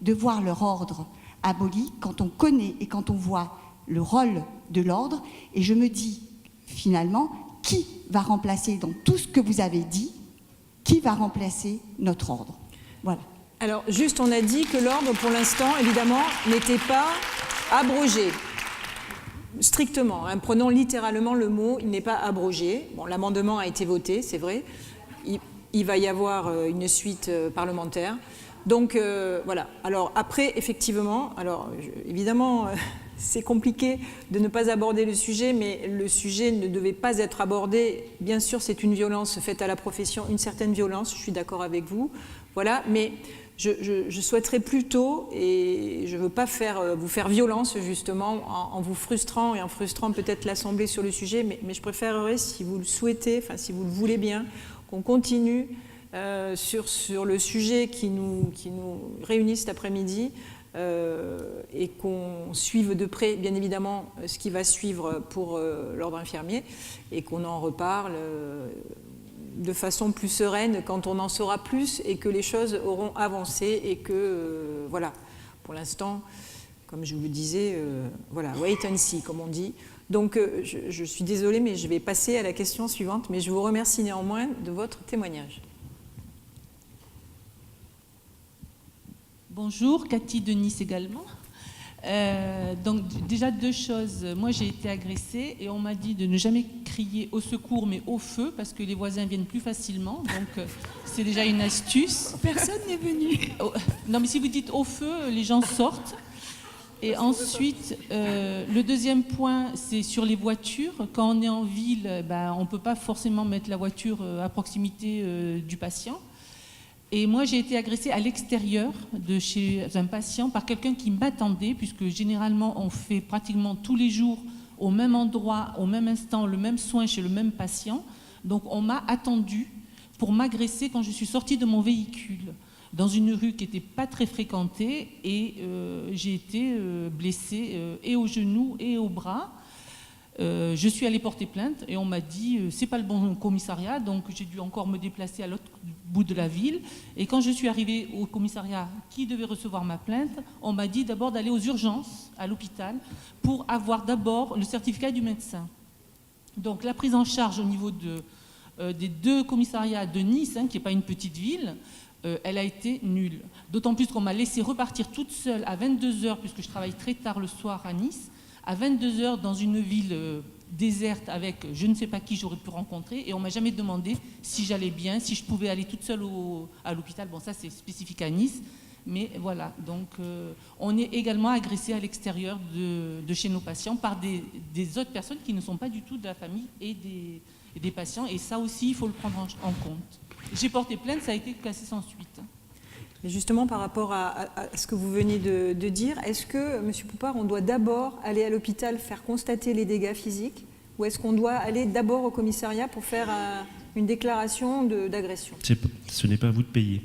de voir leur ordre aboli quand on connaît et quand on voit le rôle de l'ordre. Et je me dis, finalement, qui va remplacer dans tout ce que vous avez dit, qui va remplacer notre ordre? Voilà. Alors, juste, on a dit que l'ordre, pour l'instant, évidemment, n'était pas abrogé. Strictement, hein, prenons littéralement le mot, il n'est pas abrogé. Bon, l'amendement a été voté, c'est vrai. Il va y avoir une suite parlementaire. Donc, voilà. Alors, après, effectivement, évidemment, c'est compliqué de ne pas aborder le sujet, mais le sujet ne devait pas être abordé. Bien sûr, c'est une violence faite à la profession, une certaine violence, je suis d'accord avec vous. Voilà, mais je souhaiterais plutôt, et je ne veux pas vous faire violence justement en vous frustrant et en frustrant peut-être l'Assemblée sur le sujet, mais je préférerais, si vous le souhaitez, enfin si vous le voulez bien, qu'on continue sur le sujet qui nous réunit cet après-midi et qu'on suive de près, bien évidemment, ce qui va suivre pour l'ordre infirmier et qu'on en reparle de façon plus sereine quand on en saura plus et que les choses auront avancé et que, voilà, pour l'instant, comme je vous le disais, voilà, wait and see, comme on dit. Donc je suis désolée, mais je vais passer à la question suivante, mais je vous remercie néanmoins de votre témoignage. Bonjour, Cathy de Nice également. Donc déjà 2 choses. Moi j'ai été agressée et on m'a dit de ne jamais crier au secours mais au feu parce que les voisins viennent plus facilement. Donc c'est déjà une astuce. Personne n'est venu. Non mais si vous dites au feu, les gens sortent. Et ensuite, le deuxième point, c'est sur les voitures. Quand on est en ville, on ne peut pas forcément mettre la voiture à proximité du patient. Et moi, j'ai été agressée à l'extérieur de chez un patient par quelqu'un qui m'attendait, puisque généralement, on fait pratiquement tous les jours, au même endroit, au même instant, le même soin chez le même patient. Donc, on m'a attendu pour m'agresser quand je suis sortie de mon véhicule, dans une rue qui n'était pas très fréquentée, et j'ai été blessée et au genou et au bras. Je suis allée porter plainte et on m'a dit c'est pas le bon commissariat, donc j'ai dû encore me déplacer à l'autre bout de la ville. Et quand je suis arrivée au commissariat qui devait recevoir ma plainte, on m'a dit d'abord d'aller aux urgences à l'hôpital pour avoir d'abord le certificat du médecin. Donc la prise en charge au niveau des 2 commissariats de Nice, qui n'est pas une petite ville, elle a été nulle. D'autant plus qu'on m'a laissé repartir toute seule à 22h, puisque je travaille très tard le soir à Nice, à 22h dans une ville déserte avec je ne sais pas qui j'aurais pu rencontrer, et on ne m'a jamais demandé si j'allais bien, si je pouvais aller toute seule à l'hôpital. Bon, ça c'est spécifique à Nice, mais voilà. Donc on est également agressé à l'extérieur de chez nos patients par des autres personnes qui ne sont pas du tout de la famille et des patients, et ça aussi il faut le prendre en compte. J'ai porté plainte, ça a été classé sans suite. Et justement, par rapport à ce que vous veniez de dire, est-ce que, M. Poupart, on doit d'abord aller à l'hôpital faire constater les dégâts physiques, ou est-ce qu'on doit aller d'abord au commissariat pour faire une déclaration d'agression? Ce n'est pas à vous de payer.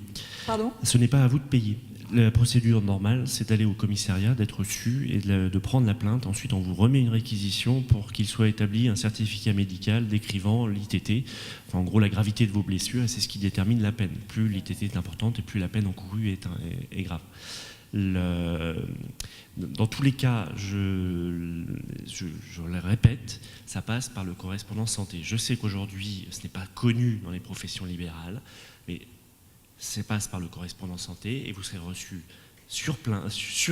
Pardon? Ce n'est pas à vous de payer. La procédure normale, c'est d'aller au commissariat, d'être reçu et de prendre la plainte. Ensuite, on vous remet une réquisition pour qu'il soit établi un certificat médical décrivant l'ITT. Enfin, en gros, la gravité de vos blessures, et c'est ce qui détermine la peine. Plus l'ITT est importante et plus la peine encourue est grave. Dans tous les cas, je le répète, ça passe par le correspondant santé. Je sais qu'aujourd'hui, ce n'est pas connu dans les professions libérales, mais ça passe par le correspondant santé et vous serez reçu sur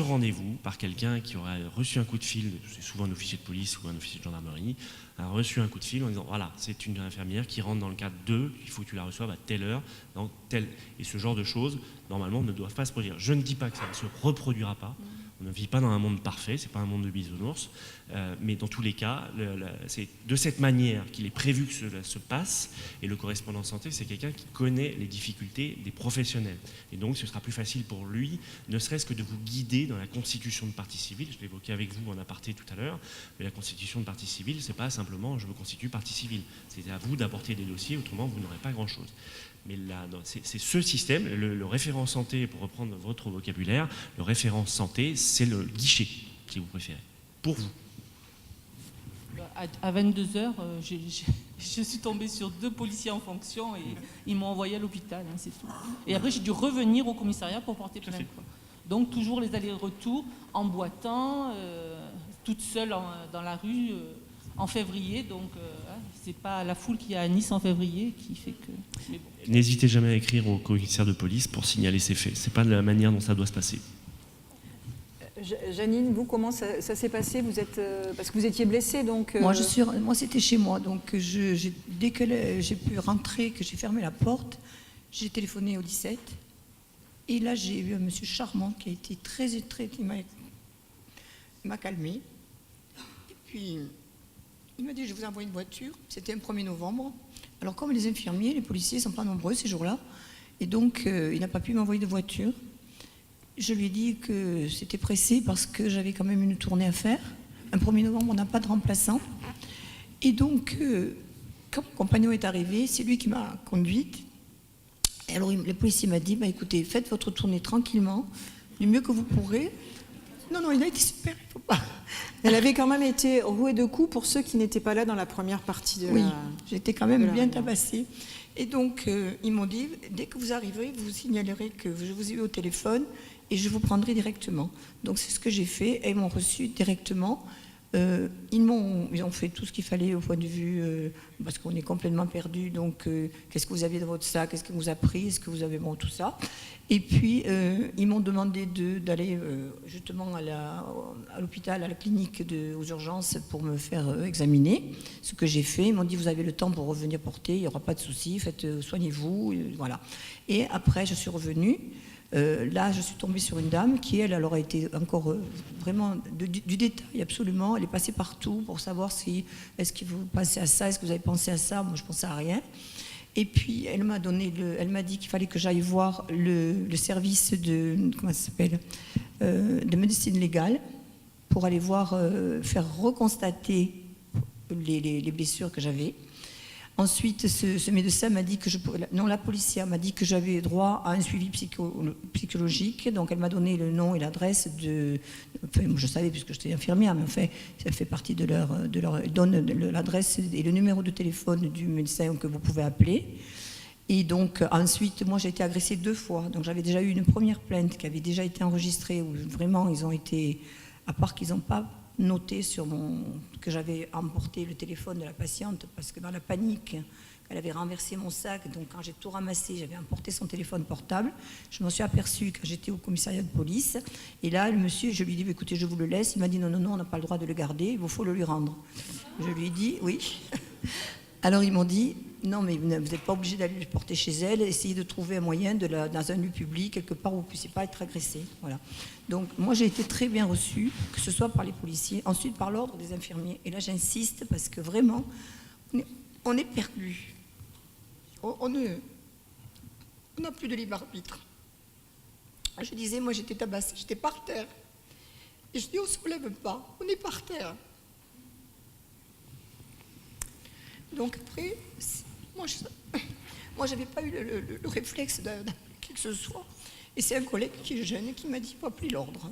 rendez-vous par quelqu'un qui aura reçu un coup de fil, c'est souvent un officier de police ou un officier de gendarmerie, a reçu un coup de fil en disant voilà, c'est une infirmière qui rentre dans le cadre de, il faut que tu la reçoives à telle heure, dans telle, et ce genre de choses, normalement, ne doivent pas se produire. Je ne dis pas que ça ne se reproduira pas, on ne vit pas dans un monde parfait, c'est pas un monde de bisounours, mais dans tous les cas, c'est de cette manière qu'il est prévu que cela se passe, et le correspondant santé, c'est quelqu'un qui connaît les difficultés des professionnels. Et donc, ce sera plus facile pour lui, ne serait-ce que de vous guider dans la constitution de partie civile. Je l'évoquais avec vous en aparté tout à l'heure, mais la constitution de partie civile, c'est pas simplement je me constitue partie civile. C'est à vous d'apporter des dossiers, autrement vous n'aurez pas grand-chose. Mais là, c'est ce système, le référent santé, pour reprendre votre vocabulaire, le référent santé, c'est le guichet, si vous préférez, pour vous. À 22h, je suis tombée sur 2 policiers en fonction et ils m'ont envoyé à l'hôpital, c'est tout. Et après, j'ai dû revenir au commissariat pour porter plainte. Donc, toujours les allers-retours en boitant, toute seule dans la rue, en février. Donc, c'est pas la foule qu'il y a à Nice en février qui fait que... Mais bon. N'hésitez jamais à écrire au commissaire de police pour signaler ces faits. C'est pas de la manière dont ça doit se passer. Janine, vous, comment ça s'est passé? Vous êtes, parce que vous étiez blessée, donc... Moi, c'était chez moi. Donc, dès que j'ai pu rentrer, que j'ai fermé la porte, j'ai téléphoné au 17. Et là, j'ai eu un monsieur charmant qui a été très... Il m'a calmé. Et puis, il m'a dit, je vous envoie une voiture. C'était un 1er novembre. Alors, comme les infirmiers, les policiers ne sont pas nombreux ces jours-là, et donc, il n'a pas pu m'envoyer de voiture. Je lui ai dit que c'était pressé parce que j'avais quand même une tournée à faire. Un 1er novembre, on n'a pas de remplaçant. Et donc, quand mon compagnon est arrivé, c'est lui qui m'a conduite. Et alors, le policier m'a dit, écoutez, faites votre tournée tranquillement, du mieux que vous pourrez. Non, il a été super, il ne faut pas. Elle avait quand même été rouée de coups pour ceux qui n'étaient pas là dans la première partie de Oui, j'étais quand même bien tabassée. Et donc, ils m'ont dit, dès que vous arriverez, vous signalerez que je vous ai eu au téléphone et je vous prendrai directement. Donc, c'est ce que j'ai fait. Elles m'ont reçu directement Ils ont fait tout ce qu'il fallait au point de vue, parce qu'on est complètement perdu, donc qu'est-ce que vous aviez dans votre sac, qu'est-ce que vous a pris, est-ce que vous avez tout ça. Et puis ils m'ont demandé d'aller justement à l'hôpital, à la clinique aux urgences pour me faire examiner, ce que j'ai fait. Ils m'ont dit vous avez le temps pour revenir porter, il n'y aura pas de souci, soignez-vous, voilà. Et après je suis revenue. Là, je suis tombée sur une dame qui, elle, alors a été encore vraiment du détail absolument. Elle est passée partout pour savoir si, est-ce que vous pensez à ça, est-ce que vous avez pensé à ça. Moi, je pensais à rien. Et puis, elle m'a dit qu'il fallait que j'aille voir le service comment ça s'appelle, de médecine légale pour aller voir, faire reconstater les blessures que j'avais. Ensuite, ce médecin m'a dit que la policière m'a dit que j'avais droit à un suivi psychologique. Donc, elle m'a donné le nom et l'adresse enfin, je savais puisque j'étais infirmière, mais enfin, ça fait partie de leur. Elle donne l'adresse et le numéro de téléphone du médecin que vous pouvez appeler. Et donc, ensuite, moi, j'ai été agressée 2 fois. Donc, j'avais déjà eu une première plainte qui avait déjà été enregistrée où vraiment, ils ont été, à part qu'ils n'ont pas noté que j'avais emporté le téléphone de la patiente parce que dans la panique, elle avait renversé mon sac, donc quand j'ai tout ramassé, j'avais emporté son téléphone portable. Je m'en suis aperçue quand j'étais au commissariat de police. Et là, le monsieur, je lui ai dit, écoutez, je vous le laisse. Il m'a dit, non, on n'a pas le droit de le garder, il vous faut le lui rendre. Je lui ai dit, oui. Alors ils m'ont dit, non, mais vous n'êtes pas obligé d'aller le porter chez elle, essayez de trouver un moyen dans un lieu public, quelque part où vous ne puissiez pas être agressé. Voilà. Donc moi j'ai été très bien reçue, que ce soit par les policiers, ensuite par l'ordre des infirmiers. Et là j'insiste parce que vraiment, on est perdu. On n'a plus de libre arbitre. Je disais, moi j'étais tabassée, j'étais par terre. Et je dis, on ne se relève pas, on est par terre. Donc après, moi je n'avais pas eu le réflexe d'appeler qui que ce soit. Et c'est un collègue qui est jeune qui m'a dit, il faut appeler l'ordre.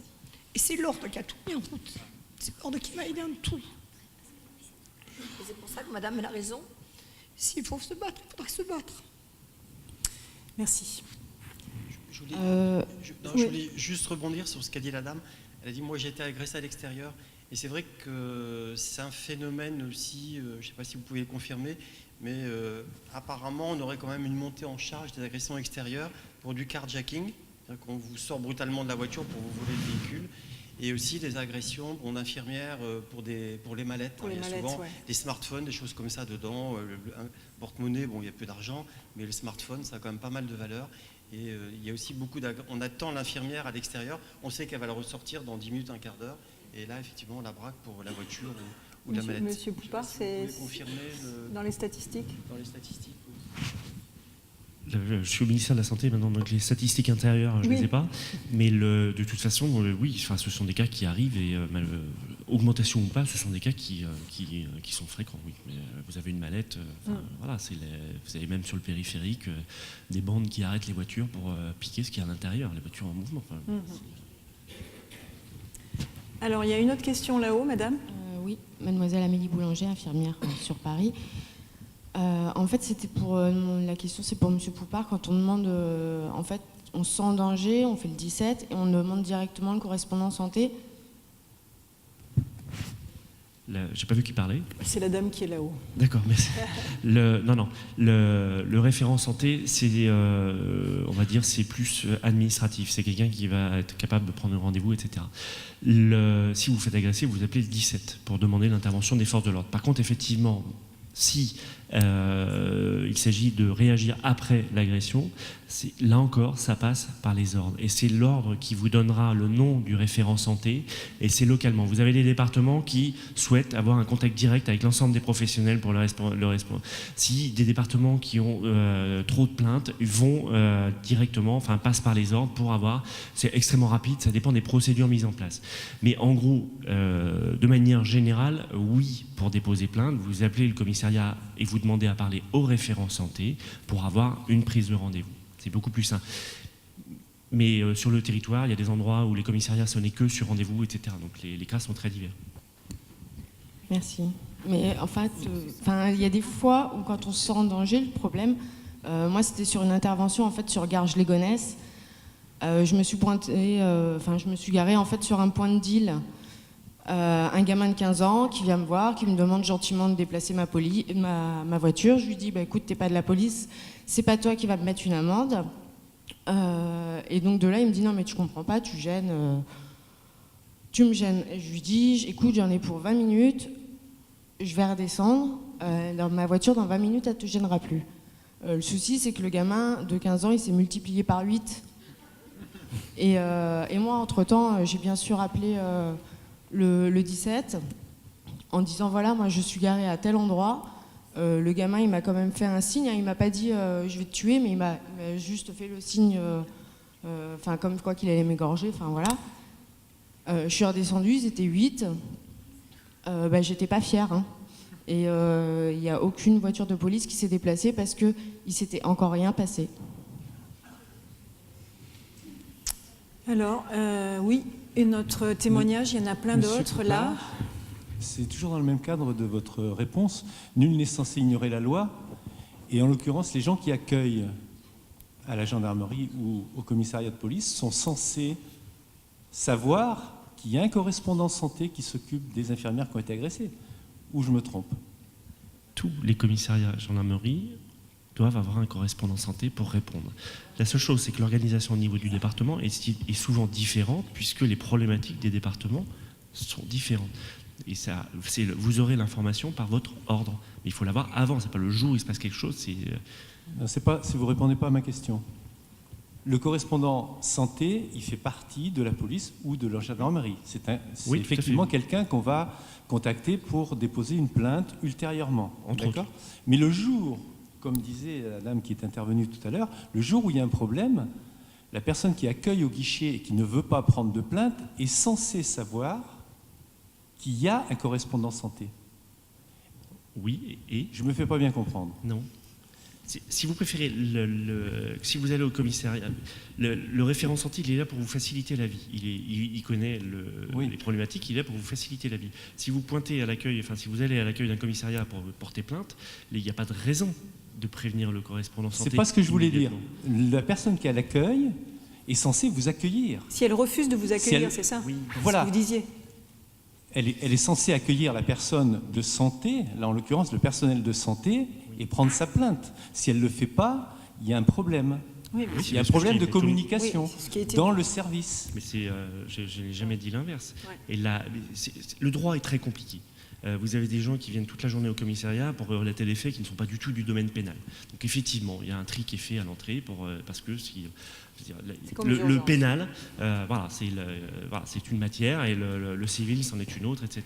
Et c'est l'ordre qui a tout mis en route. C'est l'ordre qui m'a aidé en tout. Et c'est pour ça que madame elle a raison. S'il faut se battre, il faudra se battre. Merci. Je voulais juste rebondir sur ce qu'a dit la dame. Elle a dit, moi j'ai été agressée à l'extérieur. Et c'est vrai que c'est un phénomène aussi, je ne sais pas si vous pouvez le confirmer, mais apparemment on aurait quand même une montée en charge des agressions extérieures pour du carjacking, c'est-à-dire qu'on vous sort brutalement de la voiture pour vous voler le véhicule, et aussi des agressions d'infirmières pour les mallettes. Il y a souvent des smartphones, des choses comme ça dedans, un porte-monnaie, bon il y a peu d'argent, mais le smartphone ça a quand même pas mal de valeur. Et il y a aussi on attend l'infirmière à l'extérieur, on sait qu'elle va le ressortir dans 10 minutes, un quart d'heure. Et là, effectivement, on la braque pour la voiture ou la mallette. Monsieur Poupard, c'est dans les statistiques. Dans les statistiques, oui. Je suis au ministère de la Santé maintenant, donc les statistiques intérieures, je ne les ai pas. Mais de toute façon, oui, ce sont des cas qui arrivent et augmentation ou pas, ce sont des cas qui sont fréquents. Oui. Mais, vous avez une mallette, voilà, vous avez même sur le périphérique des bandes qui arrêtent les voitures pour piquer ce qu'il y a à l'intérieur, les voitures en mouvement. Alors, il y a une autre question là-haut, madame. Oui, mademoiselle Amélie Boulanger, infirmière sur Paris. En fait, la question, c'est pour monsieur Poupard. Quand on demande, en fait, on se sent en danger, on fait le 17 et on demande directement le correspondant santé. J'ai pas vu qui parlait. C'est la dame qui est là-haut. D'accord, merci. Le référent santé, c'est, on va dire, c'est plus administratif. C'est quelqu'un qui va être capable de prendre un rendez-vous, etc. Si vous vous faites agresser, vous appelez le 17 pour demander l'intervention des forces de l'ordre. Par contre, effectivement, si il s'agit de réagir après l'agression, là encore, ça passe par les ordres. Et c'est l'ordre qui vous donnera le nom du référent santé, et c'est localement. Vous avez des départements qui souhaitent avoir un contact direct avec l'ensemble des professionnels pour le Si des départements qui ont trop de plaintes vont directement, passent par les ordres pour avoir... C'est extrêmement rapide, ça dépend des procédures mises en place. Mais en gros, de manière générale, oui, pour déposer plainte, vous appelez le commissariat et vous demandez à parler au référent santé pour avoir une prise de rendez-vous. C'est beaucoup plus simple. Mais sur le territoire, il y a des endroits où les commissariats sonnaient que sur rendez-vous, etc. Donc les cas sont très divers. Merci. Mais en fait, il y a des fois où quand on se sent en danger, le problème, moi c'était sur une intervention en fait sur Garges-les-Gonesse. Je me suis garée en fait sur un point de deal Un gamin de 15 ans qui vient me voir, qui me demande gentiment de déplacer ma voiture. Je lui dis, écoute, t'es pas de la police, c'est pas toi qui vas me mettre une amende. Et donc de là, il me dit, non mais tu comprends pas, tu me gênes. Et je lui dis, écoute, j'en ai pour 20 minutes, je vais redescendre. Dans ma voiture, dans 20 minutes, elle te gênera plus. Le souci, c'est que le gamin de 15 ans, il s'est multiplié par 8. Et moi, entre-temps, j'ai bien sûr appelé le 17 en disant, voilà, moi, je suis garée à tel endroit. Le gamin, il m'a quand même fait un signe. Hein, il m'a pas dit, je vais te tuer, mais il m'a juste fait le signe, comme quoi qu'il allait m'égorger. Enfin, voilà. Je suis redescendue, ils étaient 8. J'étais pas fière. Hein. Et il n'y a aucune voiture de police qui s'est déplacée parce qu'il ne s'était encore rien passé. Alors, oui, et notre témoignage, il y en a plein d'autres là. C'est toujours dans le même cadre de votre réponse. Nul n'est censé ignorer la loi. Et en l'occurrence, les gens qui accueillent à la gendarmerie ou au commissariat de police sont censés savoir qu'il y a un correspondant santé qui s'occupe des infirmières qui ont été agressées. Ou je me trompe? Tous les commissariats gendarmerie doivent avoir un correspondant santé pour répondre. La seule chose, c'est que l'organisation au niveau du département est souvent différente, puisque les problématiques des départements sont différentes. Et ça, vous aurez l'information par votre ordre. Mais il faut l'avoir avant, c'est pas le jour où il se passe quelque chose. C'est pas, si vous ne répondez pas à ma question. Le correspondant santé, il fait partie de la police ou de la gendarmerie. C'est oui, effectivement quelqu'un qu'on va contacter pour déposer une plainte ultérieurement. D'accord ? Mais le jour, comme disait la dame qui est intervenue tout à l'heure, le jour où il y a un problème, la personne qui accueille au guichet et qui ne veut pas prendre de plainte est censée savoir qu'il y a un correspondant santé. Oui, et je ne me fais pas bien comprendre. Non. Si vous préférez, si vous allez au commissariat, le référent santé, il est là pour vous faciliter la vie. Il connaît les problématiques, il est là pour vous faciliter la vie. Si vous pointez à l'accueil, si vous allez à l'accueil d'un commissariat pour porter plainte, il n'y a pas de raison de prévenir le correspondant santé. C'est pas ce que je voulais dire. La personne qui est à l'accueil est censée vous accueillir. Si elle refuse de vous accueillir, c'est ça? Oui. Voilà. Ce que vous disiez. Elle est censée accueillir la personne de santé, là en l'occurrence le personnel de santé, et prendre sa plainte. Si elle ne le fait pas, il y a un problème. Oui, il y a un problème de communication dans le service. Mais je n'ai jamais dit l'inverse. Ouais. Et là, le droit est très compliqué. Vous avez des gens qui viennent toute la journée au commissariat pour relater des faits qui ne sont pas du tout du domaine pénal. Donc effectivement, il y a un tri qui est fait à l'entrée parce que le pénal, c'est une matière et le civil, c'en est une autre, etc.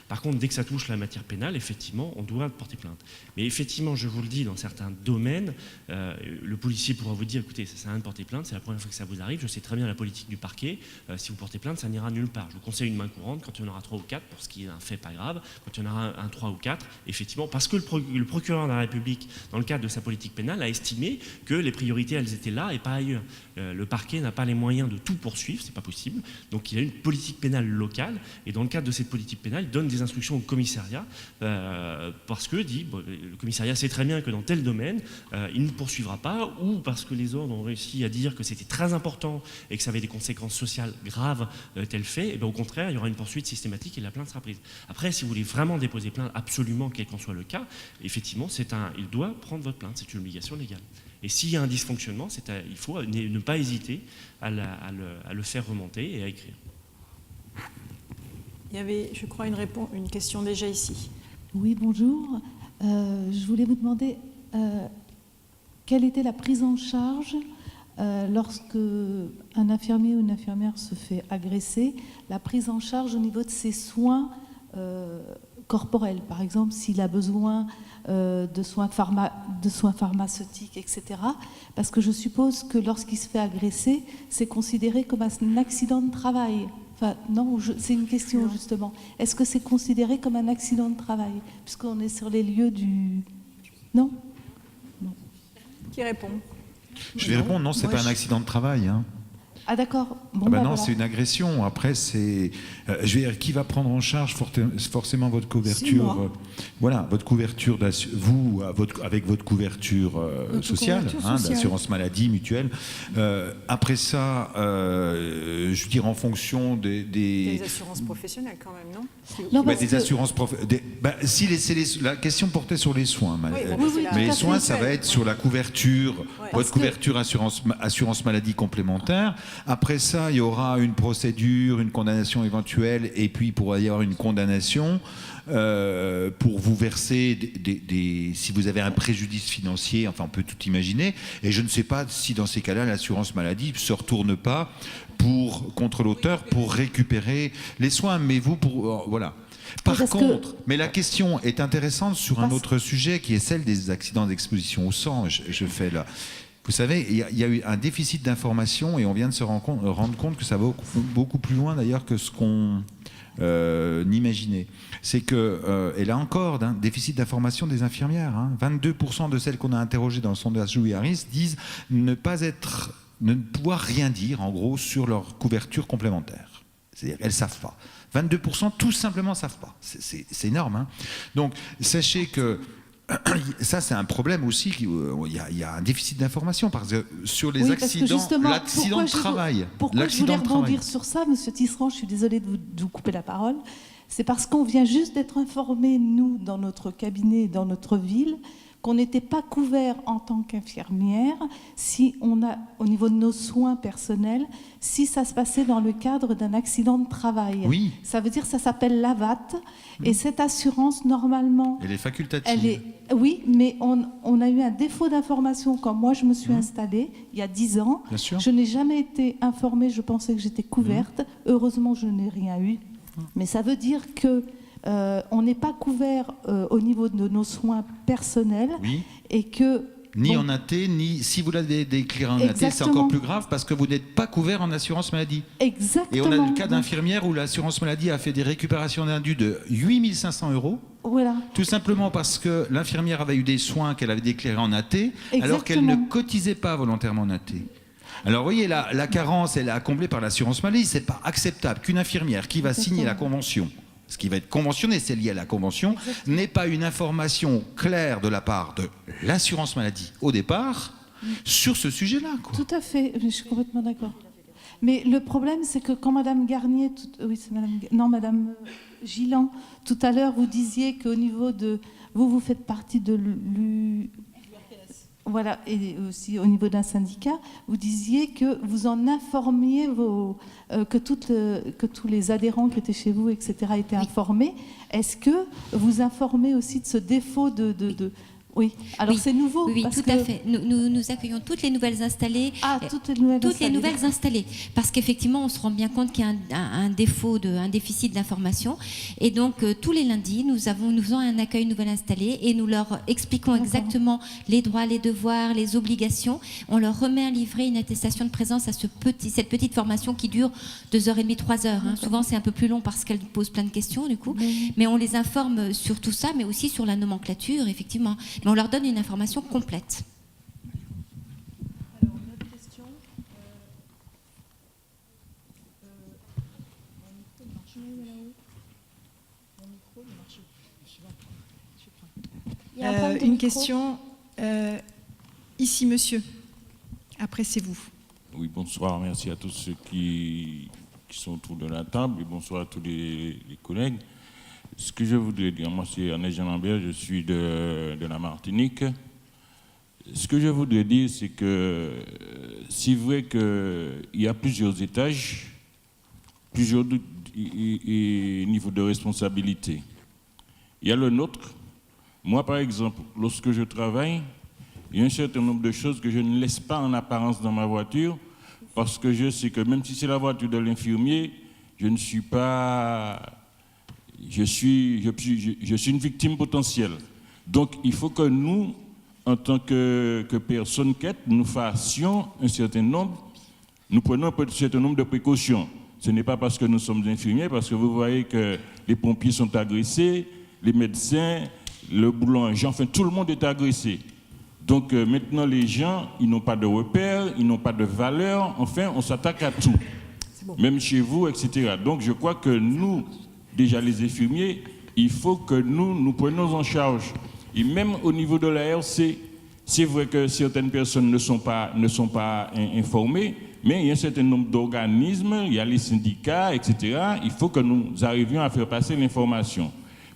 Par contre, dès que ça touche la matière pénale, effectivement, on doit porter plainte. Mais effectivement, je vous le dis, dans certains domaines, le policier pourra vous dire, écoutez, ça sert à rien de porter plainte, c'est la première fois que ça vous arrive, je sais très bien la politique du parquet, si vous portez plainte, ça n'ira nulle part. Je vous conseille une main courante quand il y en aura 3 ou 4, pour ce qui est un fait pas grave, quand il y en aura un 3 ou 4, effectivement, parce que le procureur de la République, dans le cadre de sa politique pénale, a estimé que les priorités, elles étaient là et pas ailleurs. Le parquet n'a pas les moyens de tout poursuivre, c'est pas possible. Donc il a une politique pénale locale, et dans le cadre de cette politique pénale, il donne des instructions au commissariat, parce que le commissariat sait très bien que dans tel domaine, il ne poursuivra pas, ou parce que les ordres ont réussi à dire que c'était très important et que ça avait des conséquences sociales graves, tel fait, et bien au contraire, il y aura une poursuite systématique et la plainte sera prise. Après, si vous voulez vraiment déposer plainte, absolument, quel qu'en soit le cas, effectivement, il doit prendre votre plainte, c'est une obligation légale. Et s'il y a un dysfonctionnement, il faut ne pas hésiter à le faire remonter et à écrire. Il y avait, je crois, une question déjà ici. Oui, bonjour. Je voulais vous demander quelle était la prise en charge lorsque un infirmier ou une infirmière se fait agresser, la prise en charge au niveau de ses soins corporels, par exemple, s'il a besoin de soins pharmaceutiques, etc. Parce que je suppose que lorsqu'il se fait agresser, c'est considéré comme un accident de travail. Enfin, non, c'est une question justement. Est-ce que c'est considéré comme un accident de travail, puisqu'on est sur les lieux du... Non ? Qui répond ? Je vais répondre, non, c'est pas un accident de travail. Hein. Ah d'accord. Bon, Ah bah non, voilà. c'est une agression. Après, c'est, je veux dire, qui va prendre en charge forcément votre couverture, voilà, votre couverture, vous avec votre couverture sociale, d'assurance maladie, mutuelle. Après ça, je veux dire, en fonction des assurances professionnelles quand même, non? Non, bah, des assurances la question portait sur les soins, mais les soins, ça va être sur la couverture, votre couverture assurance maladie complémentaire. Après ça, il y aura une procédure, une condamnation éventuelle, et puis il pourra y avoir une condamnation pour vous verser si vous avez un préjudice financier, enfin on peut tout imaginer, et je ne sais pas si dans ces cas-là l'assurance maladie ne se retourne pas contre l'auteur pour récupérer les soins, mais vous, voilà. Par contre, mais la question est intéressante sur un autre sujet qui est celle des accidents d'exposition au sang. Je fais là. Vous savez, il y a eu un déficit d'information et on vient de se rendre compte que ça va beaucoup plus loin d'ailleurs que ce qu'on imaginait. C'est que, et là encore, d'un déficit d'information des infirmières. 22% de celles qu'on a interrogées dans le sondage Louis Harris disent ne pouvoir rien dire, en gros, sur leur couverture complémentaire. C'est-à-dire qu'elles ne savent pas. 22% tout simplement ne savent pas. C'est énorme. Donc, sachez que ça, c'est un problème aussi. Il y a un déficit d'information parce que sur les accidents, l'accident de travail. Pourquoi je voulais rebondir sur ça, Monsieur Tisserand, je suis désolée de vous couper la parole. C'est parce qu'on vient juste d'être informés, nous, dans notre cabinet, dans notre ville, qu'on n'était pas couvert en tant qu'infirmière si on a, au niveau de nos soins personnels, si ça se passait dans le cadre d'un accident de travail. Oui. Ça veut dire que ça s'appelle l'AVAT. Et cette assurance, normalement... Elle est facultative. Oui, mais on a eu un défaut d'information quand moi je me suis installée, il y a 10 ans. Bien sûr. Je n'ai jamais été informée, je pensais que j'étais couverte. Heureusement, je n'ai rien eu. Mais ça veut dire que on n'est pas couvert au niveau de nos soins personnels et que... Ni en AT, ni si vous l'avez déclaré en AT, c'est encore plus grave parce que vous n'êtes pas couvert en assurance maladie. Exactement. Et on a le cas d'infirmières où l'assurance maladie a fait des récupérations d'indus de 8 500 €. Voilà. Tout simplement parce que l'infirmière avait eu des soins qu'elle avait déclarés en AT, alors qu'elle ne cotisait pas volontairement en AT. Alors vous voyez, la carence, elle est à combler par l'assurance maladie. C'est pas acceptable qu'une infirmière qui va signer la convention, ce qui va être conventionné, c'est lié à la convention, n'ait pas une information claire de la part de l'assurance maladie au départ sur ce sujet-là. Tout à fait, je suis complètement d'accord. Mais le problème, c'est que quand Madame Garnier, Madame Gillan, tout à l'heure, vous disiez qu'au niveau de... Vous faites partie de voilà, et aussi au niveau d'un syndicat, vous disiez que vous en informiez que tous les adhérents qui étaient chez vous, etc., étaient informés. Est-ce que vous informez aussi de ce défaut de... Oui, alors c'est nouveau. Oui, tout à fait. Nous accueillons toutes les nouvelles installées. Ah, toutes les nouvelles installées. Parce qu'effectivement, on se rend bien compte qu'il y a un déficit d'information. Et donc, tous les lundis, nous faisons un accueil nouvelle installée et nous leur expliquons exactement les droits, les devoirs, les obligations. On leur remet un livret, une attestation de présence à cette petite formation qui dure 2h30, 3h. Souvent, c'est un peu plus long parce qu'elle pose plein de questions, du coup. Mais on les informe sur tout ça, mais aussi sur la nomenclature, effectivement. Mais on leur donne une information complète. Alors, une autre question. Une question. Ici, monsieur. Après, c'est vous. Oui, bonsoir. Merci à tous ceux qui sont autour de la table et bonsoir à tous les collègues. Ce que je voudrais dire, moi c'est Ernest Jean Lambert, je suis de la Martinique. Ce que je voudrais dire, c'est que c'est vrai qu'il y a plusieurs étages, plusieurs niveaux de responsabilité. Il y a le nôtre. Moi, par exemple, lorsque je travaille, il y a un certain nombre de choses que je ne laisse pas en apparence dans ma voiture parce que je sais que même si c'est la voiture de l'infirmier, je ne suis pas... Je suis une victime potentielle. Donc, il faut que nous, en tant que personnes quêtes, nous fassions un certain nombre, nous prenons un certain nombre de précautions. Ce n'est pas parce que nous sommes infirmiers, parce que vous voyez que les pompiers sont agressés, les médecins, le boulanger, enfin, tout le monde est agressé. Donc maintenant, les gens, ils n'ont pas de repères, ils n'ont pas de valeur. Enfin, on s'attaque à tout, même chez vous, etc. Donc je crois que nous, déjà les infirmiers, il faut que nous prenions en charge. Et même au niveau de la RC, c'est vrai que certaines personnes ne sont pas informées, mais il y a un certain nombre d'organismes, il y a les syndicats, etc. Il faut que nous arrivions à faire passer l'information.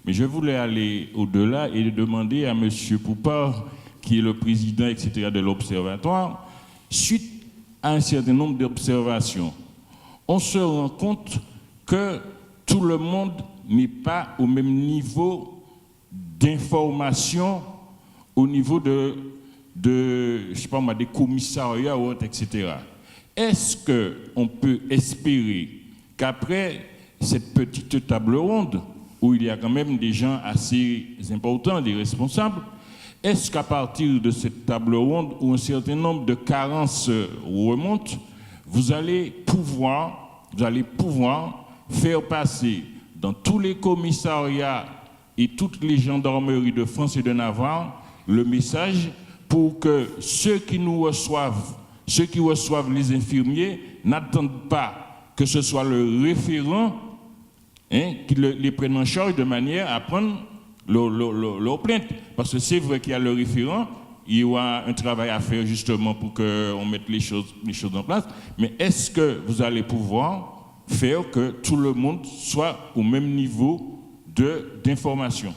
Mais je voulais aller au-delà et demander à M. Poupard, qui est le président, etc., de l'Observatoire, suite à un certain nombre d'observations, on se rend compte que tout le monde n'est pas au même niveau d'information au niveau je sais pas moi, des commissariats ou autres, etc. Est-ce qu'on peut espérer qu'après cette petite table ronde, où il y a quand même des gens assez importants, des responsables, est-ce qu'à partir de cette table ronde, où un certain nombre de carences remontent, vous allez pouvoir faire passer dans tous les commissariats et toutes les gendarmeries de France et de Navarre le message pour que ceux qui reçoivent les infirmiers n'attendent pas que ce soit le référent qui les prenne en charge de manière à prendre leur plainte. Parce que c'est vrai qu'il y a le référent, il y aura un travail à faire justement pour qu'on mette les choses en place, mais est-ce que vous allez pouvoir faire que tout le monde soit au même niveau d'information?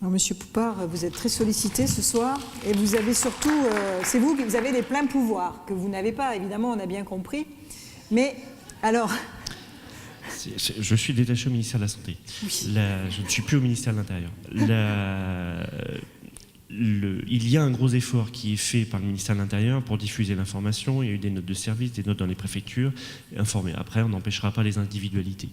Alors, Monsieur Poupard, vous êtes très sollicité ce soir et vous avez surtout, c'est vous qui avez les pleins pouvoirs que vous n'avez pas, évidemment, on a bien compris. Mais alors... Je suis détaché au ministère de la Santé. Oui. Je ne suis plus au ministère de l'Intérieur. Il y a un gros effort qui est fait par le ministère de l'Intérieur pour diffuser l'information. Il y a eu des notes de service, des notes dans les préfectures, informer. Après, on n'empêchera pas les individualités.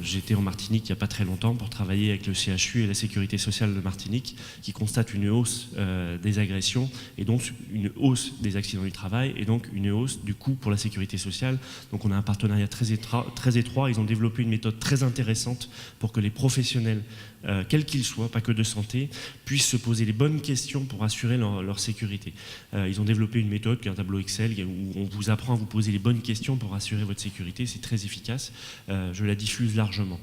J'étais en Martinique il n'y a pas très longtemps pour travailler avec le CHU et la Sécurité sociale de Martinique qui constate une hausse des agressions et donc une hausse des accidents du travail et donc une hausse du coût pour la Sécurité sociale. Donc on a un partenariat très étroit. Ils ont développé une méthode très intéressante pour que les professionnels, quels qu'ils soient, pas que de santé, puissent se poser les bonnes questions pour assurer leur sécurité. Ils ont développé une méthode qui est un tableau Excel où on vous apprend à vous poser les bonnes questions pour assurer votre sécurité. C'est très efficace. Je la diffuse largement.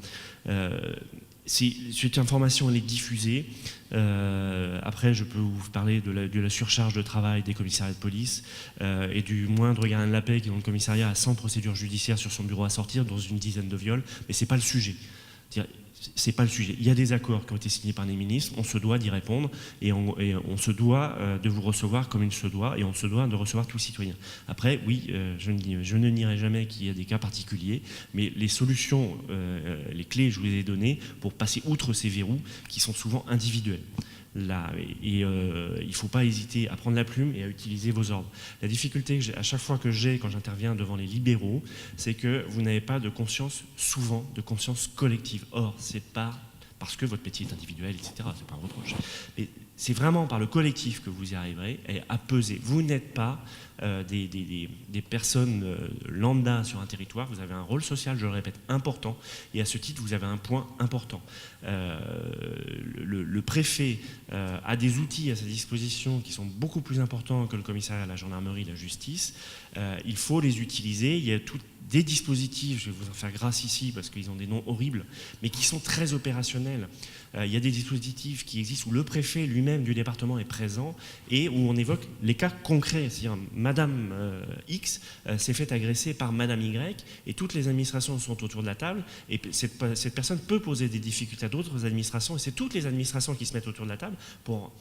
Cette information, elle est diffusée. Après, je peux vous parler de la surcharge de travail des commissariats de police et du moindre gain de la paix qui dans le commissariat a 100 procédures judiciaires sur son bureau à sortir, dans une dizaine de viols. Mais ce n'est pas le sujet. C'est pas le sujet. Il y a des accords qui ont été signés par les ministres, on se doit d'y répondre et on se doit de vous recevoir comme il se doit et on se doit de recevoir tous les citoyens. Après, oui, je ne nierai jamais qu'il y a des cas particuliers, mais les solutions, les clés, je vous les ai données pour passer outre ces verrous qui sont souvent individuels. Il ne faut pas hésiter à prendre la plume et à utiliser vos ordres. La difficulté que j'ai à chaque fois quand j'interviens devant les libéraux, c'est que vous n'avez pas de conscience, souvent, de conscience collective. Or, c'est pas parce que votre métier est individuel, etc. C'est pas un reproche. Mais c'est vraiment par le collectif que vous y arriverez à peser. Vous n'êtes pas des personnes lambda sur un territoire. Vous avez un rôle social, je le répète, important. Et à ce titre, vous avez un point important. Le préfet a des outils à sa disposition qui sont beaucoup plus importants que le commissariat, la gendarmerie, la justice. Il faut les utiliser. Il y a des dispositifs, je vais vous en faire grâce ici parce qu'ils ont des noms horribles, mais qui sont très opérationnels. Il y a des dispositifs qui existent où le préfet lui-même du département est présent et où on évoque les cas concrets. C'est-à-dire, Madame X s'est fait agresser par Madame Y et toutes les administrations sont autour de la table et cette personne peut poser des difficultés à d'autres administrations et c'est toutes les administrations qui se mettent autour de la table pour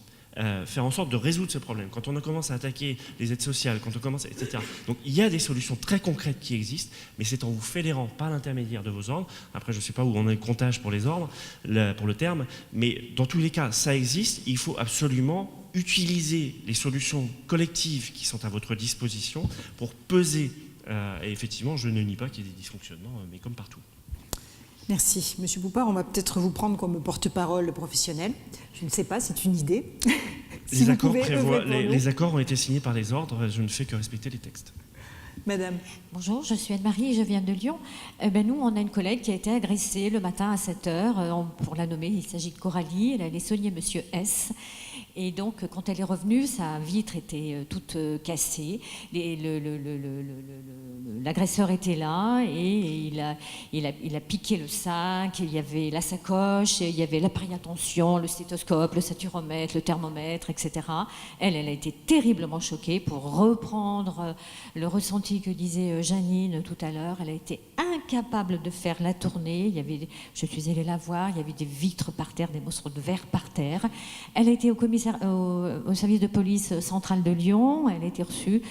faire en sorte de résoudre ce problème. Quand on commence à attaquer les aides sociales, quand on commence, etc. Donc il y a des solutions très concrètes qui existent, mais c'est en vous fédérant par l'intermédiaire de vos ordres. Après, je ne sais pas où on a le comptage pour les ordres, pour le terme, mais dans tous les cas, ça existe. Il faut absolument utiliser les solutions collectives qui sont à votre disposition pour peser. Et effectivement, je ne nie pas qu'il y ait des dysfonctionnements, mais comme partout. Merci. Monsieur Poupard, on va peut-être vous prendre comme porte-parole professionnel. Je ne sais pas, c'est une idée. Si les accords ont été signés par les ordres, je ne fais que respecter les textes. Madame. Bonjour, je suis Anne-Marie et je viens de Lyon. Nous, on a une collègue qui a été agressée le matin à 7h. Pour la nommer, il s'agit de Coralie. Elle a soigné Monsieur S. Et donc, quand elle est revenue, sa vitre était toute cassée. L'agresseur était là et il a piqué le sac. Il y avait la sacoche, il y avait l'appareil à tension, le stéthoscope, le saturomètre, le thermomètre, etc. Elle a été terriblement choquée. Pour reprendre le ressenti que disait Janine tout à l'heure, elle a été incapable de faire la tournée. Je suis allée la voir, il y avait des vitres par terre, des morceaux de verre par terre. Elle a été au service de police central de Lyon. Elle a été reçue,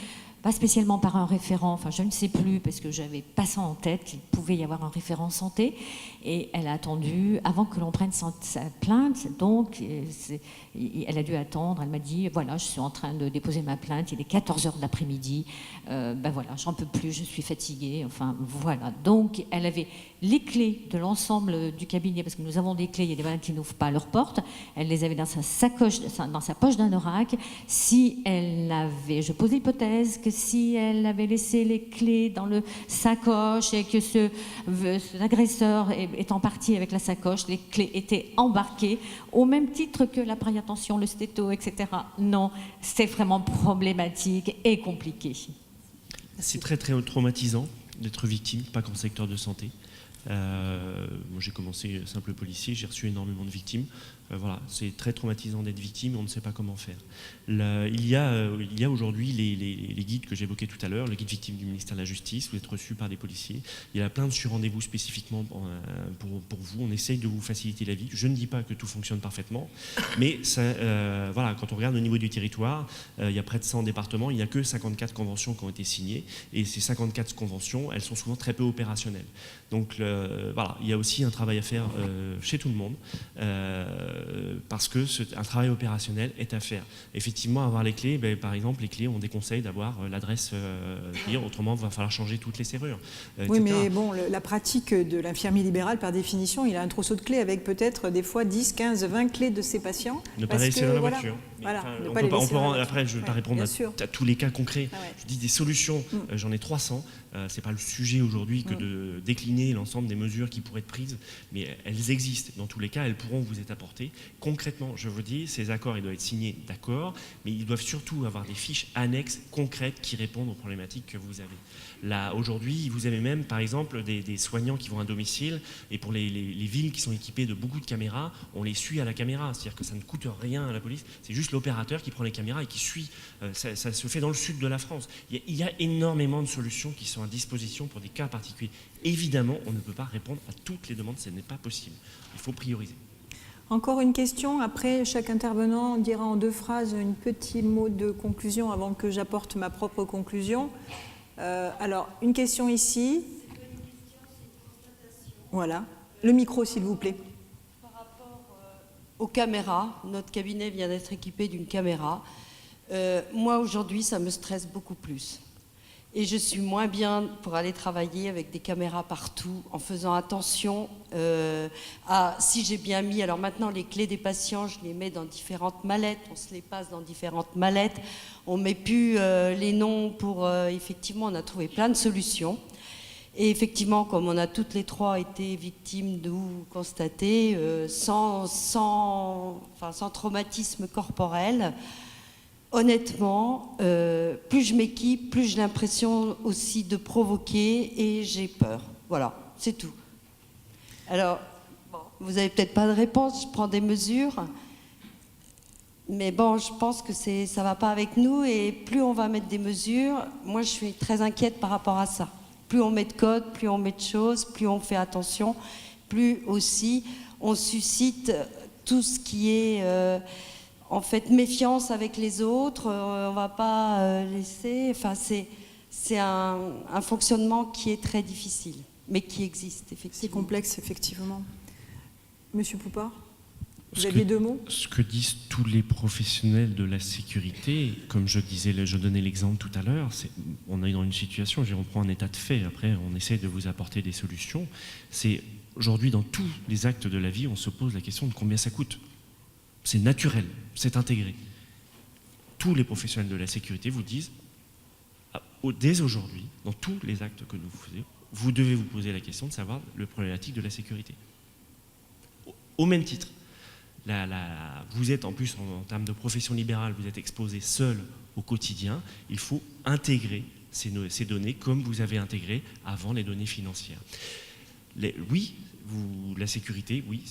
pas spécialement par un référent, enfin je ne sais plus, parce que j'avais pas ça en tête, qu'il pouvait y avoir un référent santé. Et elle a attendu avant que l'on prenne sa plainte. Donc, elle a dû attendre. Elle m'a dit, voilà, je suis en train de déposer ma plainte. Il est 14h de l'après-midi. Voilà, j'en peux plus, je suis fatiguée. Enfin, voilà. Donc, elle avait les clés de l'ensemble du cabinet, parce que nous avons des clés, il y a des malades qui n'ouvrent pas leurs portes. Elle les avait dans sa sacoche, dans sa poche d'anorak. Si elle avait, je pose l'hypothèse que si elle avait laissé les clés dans le sacoche et que cet agresseur étant parti avec la sacoche, les clés étaient embarquées au même titre que l'appareil à tension, le stéto, etc. Non, c'est vraiment problématique et compliqué. C'est très très traumatisant d'être victime, pas qu'en secteur de santé. Moi j'ai commencé simple policier, j'ai reçu énormément de victimes. Voilà, c'est très traumatisant d'être victime, on ne sait pas comment faire. Il y a aujourd'hui les guides que j'évoquais tout à l'heure, le guide victime du ministère de la Justice, vous êtes reçu par des policiers. Il y a plein de sur-rendez-vous spécifiquement pour vous, on essaye de vous faciliter la vie. Je ne dis pas que tout fonctionne parfaitement, mais ça, voilà, quand on regarde au niveau du territoire, il y a près de 100 départements, il n'y a que 54 conventions qui ont été signées, et ces 54 conventions, elles sont souvent très peu opérationnelles. Donc voilà, il y a aussi un travail à faire chez tout le monde, parce que un travail opérationnel est à faire. Effectivement, avoir les clés, par exemple, les clés, on déconseille d'avoir l'adresse client, autrement il va falloir changer toutes les serrures. Oui, mais bon, la pratique de l'infirmier libéral, par définition, il a un trousseau de clés avec peut-être des fois 10, 15, 20 clés de ses patients. Ne pas laisser dans la voiture. Voilà, après, je ne vais pas répondre à tous les cas concrets. Ah ouais. Je dis des solutions, j'en ai 300. Ce n'est pas le sujet aujourd'hui que de décliner l'ensemble des mesures qui pourraient être prises, mais elles existent. Dans tous les cas, elles pourront vous être apportées. Concrètement, je vous dis, ces accords, ils doivent être signés, d'accord, mais ils doivent surtout avoir des fiches annexes concrètes qui répondent aux problématiques que vous avez. Là, aujourd'hui, vous avez même, par exemple, des soignants qui vont à domicile, et pour les villes qui sont équipées de beaucoup de caméras, on les suit à la caméra, c'est-à-dire que ça ne coûte rien à la police, c'est juste l'opérateur qui prend les caméras et qui suit. Ça se fait dans le sud de la France. Il y a énormément de solutions qui sont à disposition pour des cas particuliers. Évidemment, on ne peut pas répondre à toutes les demandes, ce n'est pas possible. Il faut prioriser. Encore une question, après chaque intervenant dira en 2 phrases un petit mot de conclusion avant que j'apporte ma propre conclusion. Alors, une question ici. Voilà. Le micro, s'il vous plaît. Par rapport aux caméras, notre cabinet vient d'être équipé d'une caméra. Moi, aujourd'hui, ça me stresse beaucoup plus. Et je suis moins bien pour aller travailler avec des caméras partout, en faisant attention à si j'ai bien mis. Alors maintenant, les clés des patients, je les mets dans différentes mallettes, on se les passe dans différentes mallettes. On ne met plus les noms pour... effectivement, on a trouvé plein de solutions. Et effectivement, comme on a toutes les 3 été victimes d'où constater, sans traumatisme corporel, honnêtement, plus je m'équipe, plus j'ai l'impression aussi de provoquer et j'ai peur. Voilà, c'est tout. Alors, bon, vous n'avez peut-être pas de réponse, je prends des mesures, mais bon, je pense que ça ne va pas avec nous et plus on va mettre des mesures, moi je suis très inquiète par rapport à ça. Plus on met de codes, plus on met de choses, plus on fait attention, plus aussi on suscite tout ce qui est... en fait, méfiance avec les autres, on ne va pas laisser... Enfin, c'est un fonctionnement qui est très difficile, mais qui existe, effectivement. C'est complexe, effectivement. Monsieur Poupard, vous aviez 2 mots ? Ce que disent tous les professionnels de la sécurité, comme je donnais l'exemple tout à l'heure, on est dans une situation, je reprends un état de fait, après on essaie de vous apporter des solutions, c'est aujourd'hui dans tous les actes de la vie, on se pose la question de combien ça coûte. C'est naturel, c'est intégré. Tous les professionnels de la sécurité vous disent, dès aujourd'hui, dans tous les actes que nous faisons, vous devez vous poser la question de savoir le problématique de la sécurité. Au même titre, vous êtes en plus en termes de profession libérale, vous êtes exposé seul au quotidien, il faut intégrer ces données comme vous avez intégré avant les données financières. La sécurité, oui,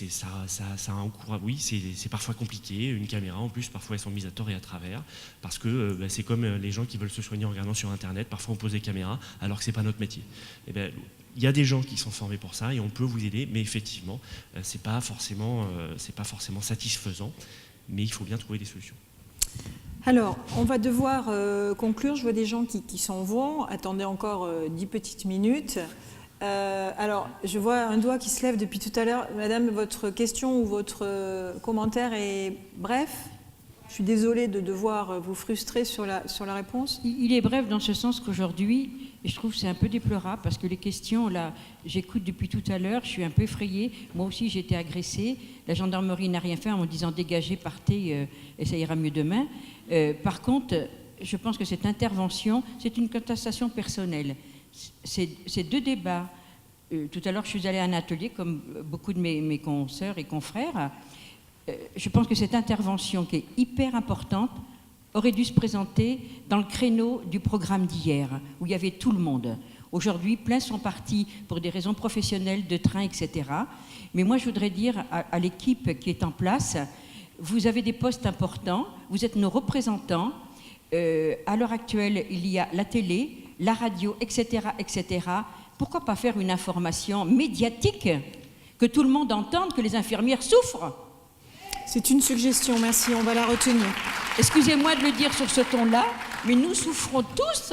ça encourage, oui, c'est parfois compliqué. Une caméra, en plus, parfois elles sont mises à tort et à travers, parce que c'est comme les gens qui veulent se soigner en regardant sur Internet. Parfois on pose des caméras, alors que c'est pas notre métier. Il y a des gens qui sont formés pour ça et on peut vous aider, mais effectivement, c'est pas forcément satisfaisant, mais il faut bien trouver des solutions. Alors, on va devoir conclure. Je vois des gens qui s'en vont. Attendez encore 10 petites minutes. Alors, je vois un doigt qui se lève depuis tout à l'heure. Madame, votre question ou votre commentaire est bref. Je suis désolée de devoir vous frustrer sur la réponse. Il est bref dans ce sens qu'aujourd'hui, et je trouve que c'est un peu déplorable, parce que les questions, là, j'écoute depuis tout à l'heure, je suis un peu effrayée. Moi aussi, j'ai été agressée. La gendarmerie n'a rien fait en me disant « dégagez, partez, et ça ira mieux demain ». Par contre, je pense que cette intervention, c'est une contestation personnelle. Ces deux débats, tout à l'heure je suis allée à un atelier comme beaucoup de mes consoeurs et confrères, je pense que cette intervention qui est hyper importante aurait dû se présenter dans le créneau du programme d'hier, où il y avait tout le monde. Aujourd'hui, plein sont partis pour des raisons professionnelles, de train, etc. Mais moi, je voudrais dire à l'équipe qui est en place, vous avez des postes importants, vous êtes nos représentants. À l'heure actuelle, il y a la télé, la radio, etc., etc. Pourquoi pas faire une information médiatique, que tout le monde entende que les infirmières souffrent? C'est une suggestion, merci, on va la retenir. Excusez-moi de le dire sur ce ton-là, mais nous souffrons tous.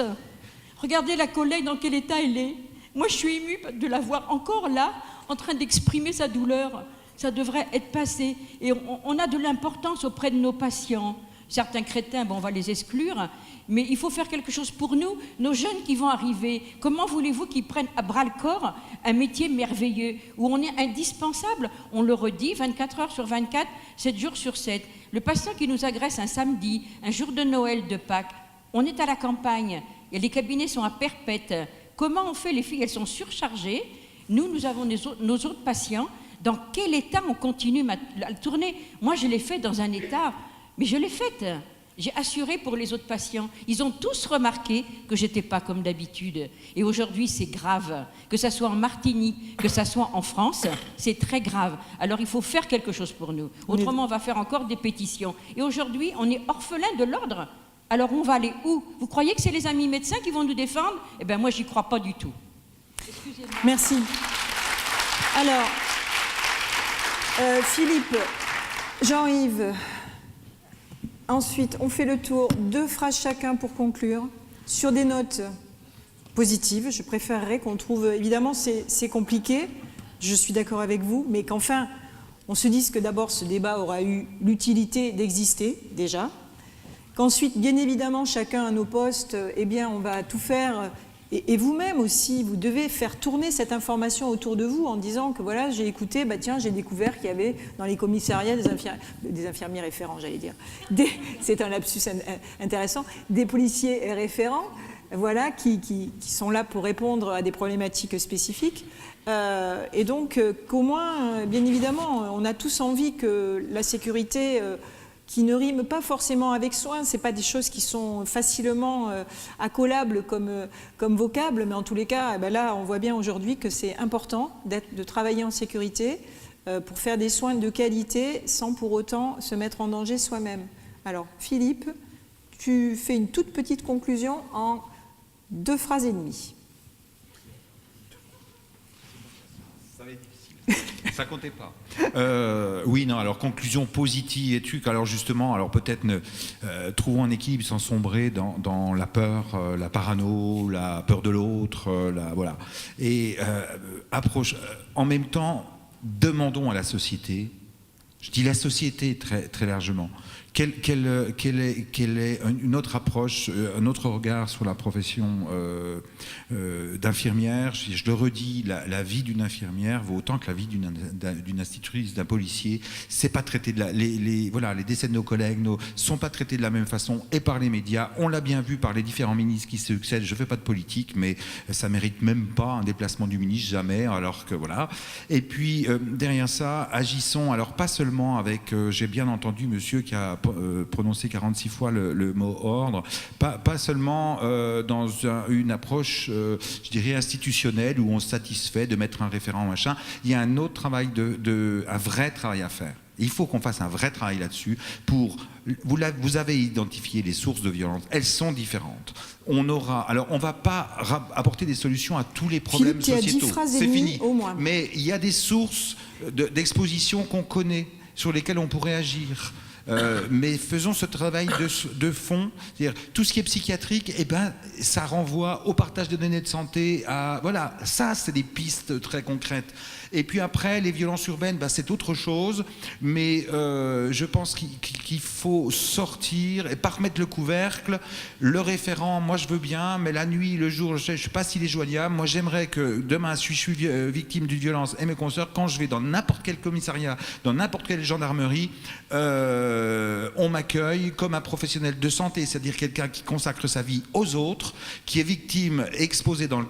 Regardez la collègue dans quel état elle est. Moi, je suis émue de la voir encore là, en train d'exprimer sa douleur. Ça devrait être passé. Et on a de l'importance auprès de nos patients. Certains crétins, on va les exclure, mais il faut faire quelque chose pour nous, nos jeunes qui vont arriver. Comment voulez-vous qu'ils prennent à bras-le-corps un métier merveilleux, où on est indispensable, on le redit, 24 heures sur 24, 7 jours sur 7. Le patient qui nous agresse un samedi, un jour de Noël, de Pâques, on est à la campagne, et les cabinets sont à perpète. Comment on fait? Les filles, elles sont surchargées. Nous avons nos autres patients. Dans quel état on continue à tourner? Moi, je l'ai fait dans un état... Mais je l'ai faite. J'ai assuré pour les autres patients. Ils ont tous remarqué que je n'étais pas comme d'habitude. Et aujourd'hui, c'est grave. Que ça soit en Martinique, que ça soit en France, c'est très grave. Alors, il faut faire quelque chose pour nous. Autrement, on va faire encore des pétitions. Et aujourd'hui, on est orphelin de l'ordre. Alors, on va aller où? Vous croyez que c'est les amis médecins qui vont nous défendre? Eh bien, moi, j'y crois pas du tout. Excusez-moi. Merci. Alors, Philippe, Jean-Yves... Ensuite, on fait le tour, 2 phrases chacun pour conclure, sur des notes positives. Je préférerais qu'on trouve, évidemment c'est compliqué, je suis d'accord avec vous, mais qu'enfin on se dise que d'abord ce débat aura eu l'utilité d'exister déjà, qu'ensuite bien évidemment chacun à nos postes, eh bien on va tout faire, et vous-même aussi, vous devez faire tourner cette information autour de vous en disant que voilà, j'ai écouté, tiens, j'ai découvert qu'il y avait dans les commissariats des infirmiers référents, j'allais dire. C'est un lapsus intéressant, des policiers référents, voilà, qui sont là pour répondre à des problématiques spécifiques. Et donc, qu'au moins, bien évidemment, on a tous envie que la sécurité... qui ne riment pas forcément avec soin, ce n'est pas des choses qui sont facilement accollables comme vocables, mais en tous les cas, là, on voit bien aujourd'hui que c'est important de travailler en sécurité pour faire des soins de qualité sans pour autant se mettre en danger soi-même. Alors, Philippe, tu fais une toute petite conclusion en 2 phrases et demie. Ça va être difficile. Ça comptait pas. Oui, non, alors conclusion positive et truc. Alors justement, alors peut-être trouvons un équilibre sans sombrer dans la peur, la parano, la peur de l'autre, voilà. Et en même temps, demandons à la société, je dis la société très, très largement, quelle est une autre approche, un autre regard sur la profession d'infirmière. Je le redis, la vie d'une infirmière vaut autant que la vie d'une institutrice, d'un policier. C'est pas traité les décès de nos collègues ne sont pas traités de la même façon et par les médias. On l'a bien vu par les différents ministres qui se succèdent. Je fais pas de politique, mais ça mérite même pas un déplacement du ministre, jamais. Alors que voilà. Et puis derrière ça, agissons. Alors pas seulement avec. J'ai bien entendu monsieur qui a prononcé 46 fois le mot ordre, pas seulement dans une approche, je dirais, institutionnelle où on se satisfait de mettre un référent, machin. Il y a un autre travail, un vrai travail à faire. Il faut qu'on fasse un vrai travail là-dessus vous avez identifié les sources de violence, elles sont différentes. On va pas apporter des solutions à tous les problèmes sociétaux. C'est fini. Au moins. Mais il y a des sources d'exposition qu'on connaît, sur lesquelles on pourrait agir. Mais faisons ce travail de fond, c'est-à-dire tout ce qui est psychiatrique, ça renvoie au partage de données de santé, voilà, ça c'est des pistes très concrètes. Et puis après, les violences urbaines, c'est autre chose, mais je pense qu'il faut sortir et pas remettre le couvercle. Le référent, moi je veux bien, mais la nuit, le jour, je ne sais pas s'il est joignable. Moi j'aimerais que demain, si je suis victime d'une violence et mes consoeurs, quand je vais dans n'importe quel commissariat, dans n'importe quelle gendarmerie, on m'accueille comme un professionnel de santé, c'est-à-dire quelqu'un qui consacre sa vie aux autres, qui est victime, exposé dans le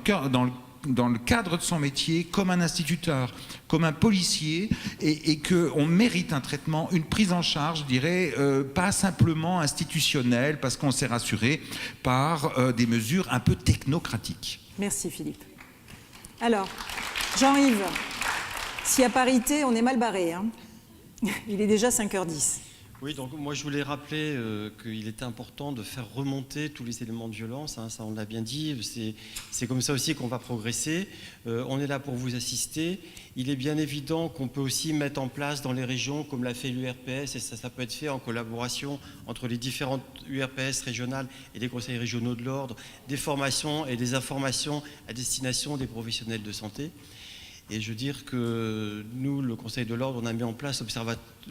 cadre de son métier, comme un instituteur, comme un policier, et qu'on mérite un traitement, une prise en charge, je dirais, pas simplement institutionnelle, parce qu'on s'est rassuré par des mesures un peu technocratiques. Merci Philippe. Alors, Jean-Yves, si à parité, on est mal barré, hein. Il est déjà 5h10. Oui, donc moi je voulais rappeler qu'il était important de faire remonter tous les éléments de violence, hein, ça on l'a bien dit, c'est comme ça aussi qu'on va progresser. On est là pour vous assister. Il est bien évident qu'on peut aussi mettre en place dans les régions, comme l'a fait l'URPS, et ça peut être fait en collaboration entre les différentes URPS régionales et les conseils régionaux de l'ordre, des formations et des informations à destination des professionnels de santé. Et je veux dire que nous, le Conseil de l'Ordre, on a mis en place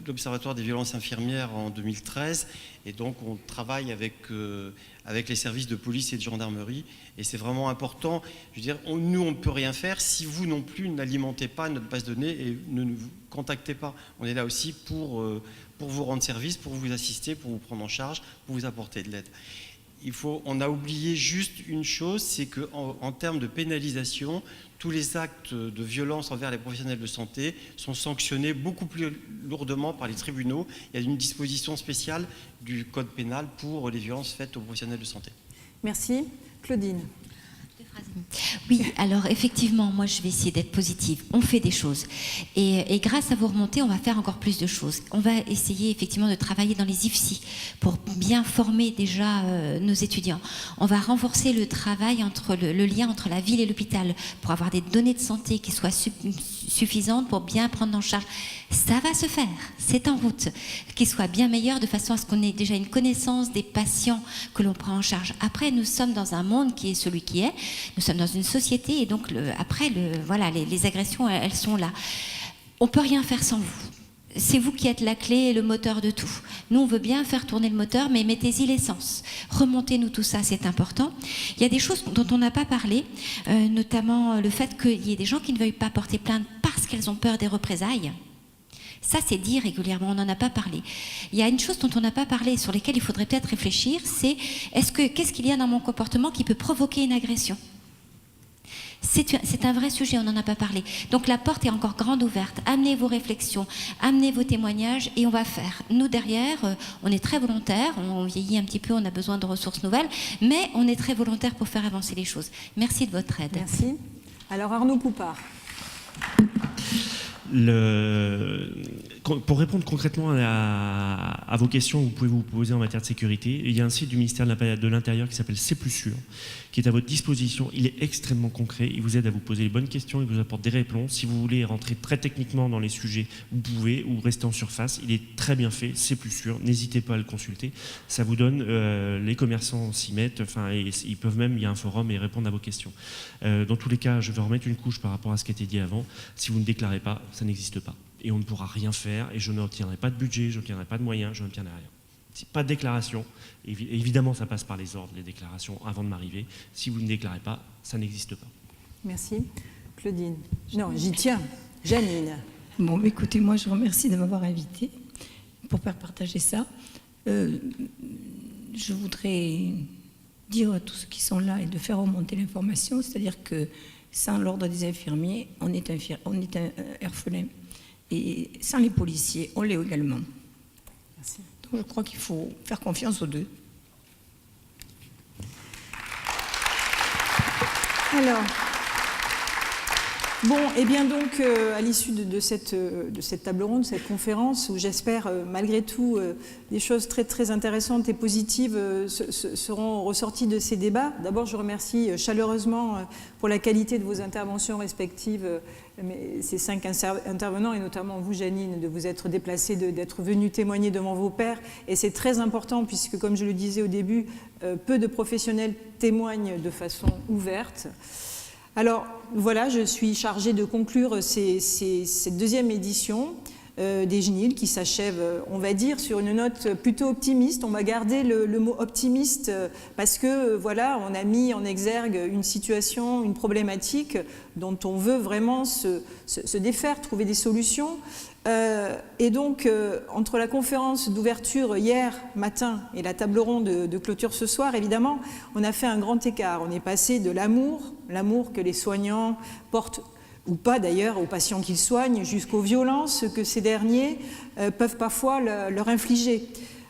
l'Observatoire des violences infirmières en 2013. Et donc, on travaille avec les services de police et de gendarmerie. Et c'est vraiment important. Je veux dire, nous, on ne peut rien faire si vous non plus n'alimentez pas notre base de données et ne nous contactez pas. On est là aussi pour vous rendre service, pour vous assister, pour vous prendre en charge, pour vous apporter de l'aide. On a oublié juste une chose, c'est qu'en termes de pénalisation, tous les actes de violence envers les professionnels de santé sont sanctionnés beaucoup plus lourdement par les tribunaux. Il y a une disposition spéciale du code pénal pour les violences faites aux professionnels de santé. Merci. Claudine. Oui, alors effectivement, moi je vais essayer d'être positive. On fait des choses. Et grâce à vos remontées, on va faire encore plus de choses. On va essayer effectivement de travailler dans les IFSI pour bien former déjà nos étudiants. On va renforcer le travail le lien entre la ville et l'hôpital pour avoir des données de santé qui soient suffisantes pour bien prendre en charge. Ça va se faire, c'est en route. Qu'il soit bien meilleur de façon à ce qu'on ait déjà une connaissance des patients que l'on prend en charge. Après, nous sommes dans un monde qui est celui qui est. Nous sommes dans une société et donc les agressions, elles sont là. On ne peut rien faire sans vous. C'est vous qui êtes la clé et le moteur de tout. Nous, on veut bien faire tourner le moteur, mais mettez-y l'essence. Remontez-nous tout ça, c'est important. Il y a des choses dont on n'a pas parlé, notamment le fait qu'il y ait des gens qui ne veuillent pas porter plainte parce qu'elles ont peur des représailles. Ça, c'est dit régulièrement, on n'en a pas parlé. Il y a une chose dont on n'a pas parlé, sur laquelle il faudrait peut-être réfléchir, c'est qu'est-ce qu'il y a dans mon comportement qui peut provoquer une agression ? C'est un vrai sujet, on n'en a pas parlé. Donc la porte est encore grande ouverte. Amenez vos réflexions, amenez vos témoignages et on va faire. Nous derrière, on est très volontaires, on vieillit un petit peu, on a besoin de ressources nouvelles, mais on est très volontaires pour faire avancer les choses. Merci de votre aide. Merci. Alors Arnaud Poupard. Pour répondre concrètement à vos questions que vous pouvez vous poser en matière de sécurité, il y a un site du ministère de l'Intérieur qui s'appelle C'est plus sûr, qui est à votre disposition. Il est extrêmement concret, il vous aide à vous poser les bonnes questions, il vous apporte des réponses. Si vous voulez rentrer très techniquement dans les sujets, vous pouvez, ou rester en surface. Il est très bien fait, C'est plus sûr, n'hésitez pas à le consulter. Ça vous donne, les commerçants s'y mettent, et ils peuvent même, il y a un forum, et répondre à vos questions. Dans tous les cas, je vais remettre une couche par rapport à ce qui a été dit avant. Si vous ne déclarez pas, ça n'existe pas. Et on ne pourra rien faire, et je n'obtiendrai pas de budget, je n'obtiendrai pas de moyens, je n'obtiendrai rien. Pas de déclaration. Évidemment, ça passe par les ordres, les déclarations avant de m'arriver. Si vous ne déclarez pas, ça n'existe pas. Merci. Claudine. Non, j'y tiens. Janine. Bon, écoutez, moi, je vous remercie de m'avoir invitée pour faire partager ça. Je voudrais dire à tous ceux qui sont là et de faire remonter l'information, c'est-à-dire que sans l'ordre des infirmiers, on est un orphelin. Et sans les policiers, on l'est également. Merci. Donc je crois qu'il faut faire confiance aux deux. Alors, bon, et bien donc, à l'issue de cette table ronde, de cette conférence, où j'espère, malgré tout, des choses très, très intéressantes et positives seront ressorties de ces débats. D'abord, je remercie chaleureusement pour la qualité de vos interventions respectives, ces 5 intervenants, et notamment vous, Janine, de vous être déplacée, d'être venue témoigner devant vos pairs. Et c'est très important, puisque, comme je le disais au début, peu de professionnels témoignent de façon ouverte. Alors voilà, je suis chargée de conclure cette deuxième édition des GNIL qui s'achève, on va dire, sur une note plutôt optimiste. On va garder le mot optimiste parce que voilà, on a mis en exergue une situation, une problématique dont on veut vraiment se défaire, trouver des solutions. Et donc, entre la conférence d'ouverture hier matin et la table ronde de clôture ce soir, évidemment, on a fait un grand écart. On est passé de l'amour que les soignants portent, ou pas d'ailleurs, aux patients qu'ils soignent, jusqu'aux violences que ces derniers peuvent parfois leur infliger.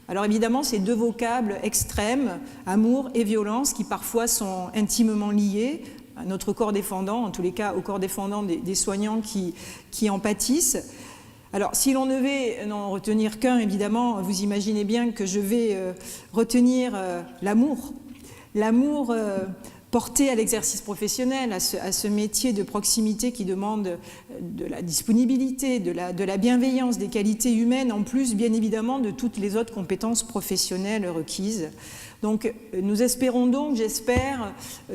Alors évidemment, ces deux vocables extrêmes, amour et violence, qui parfois sont intimement liés à notre corps défendant, en tous les cas au corps défendant des soignants qui en pâtissent. Alors, si l'on devait n'en retenir qu'un, évidemment, vous imaginez bien que je vais retenir l'amour. L'amour porté à l'exercice professionnel, à ce métier de proximité qui demande de la disponibilité, de la bienveillance, des qualités humaines, en plus, bien évidemment, de toutes les autres compétences professionnelles requises. Donc, nous espérons donc, j'espère,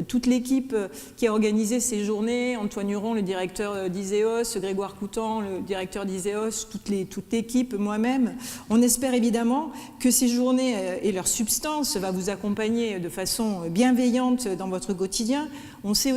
toute l'équipe qui a organisé ces journées, Antoine Huron, le directeur d'ISEOS, Grégoire Coutan, le directeur d'ISEOS, toute l'équipe, moi-même, on espère évidemment que ces journées et leur substance va vous accompagner de façon bienveillante dans votre quotidien. On sait aussi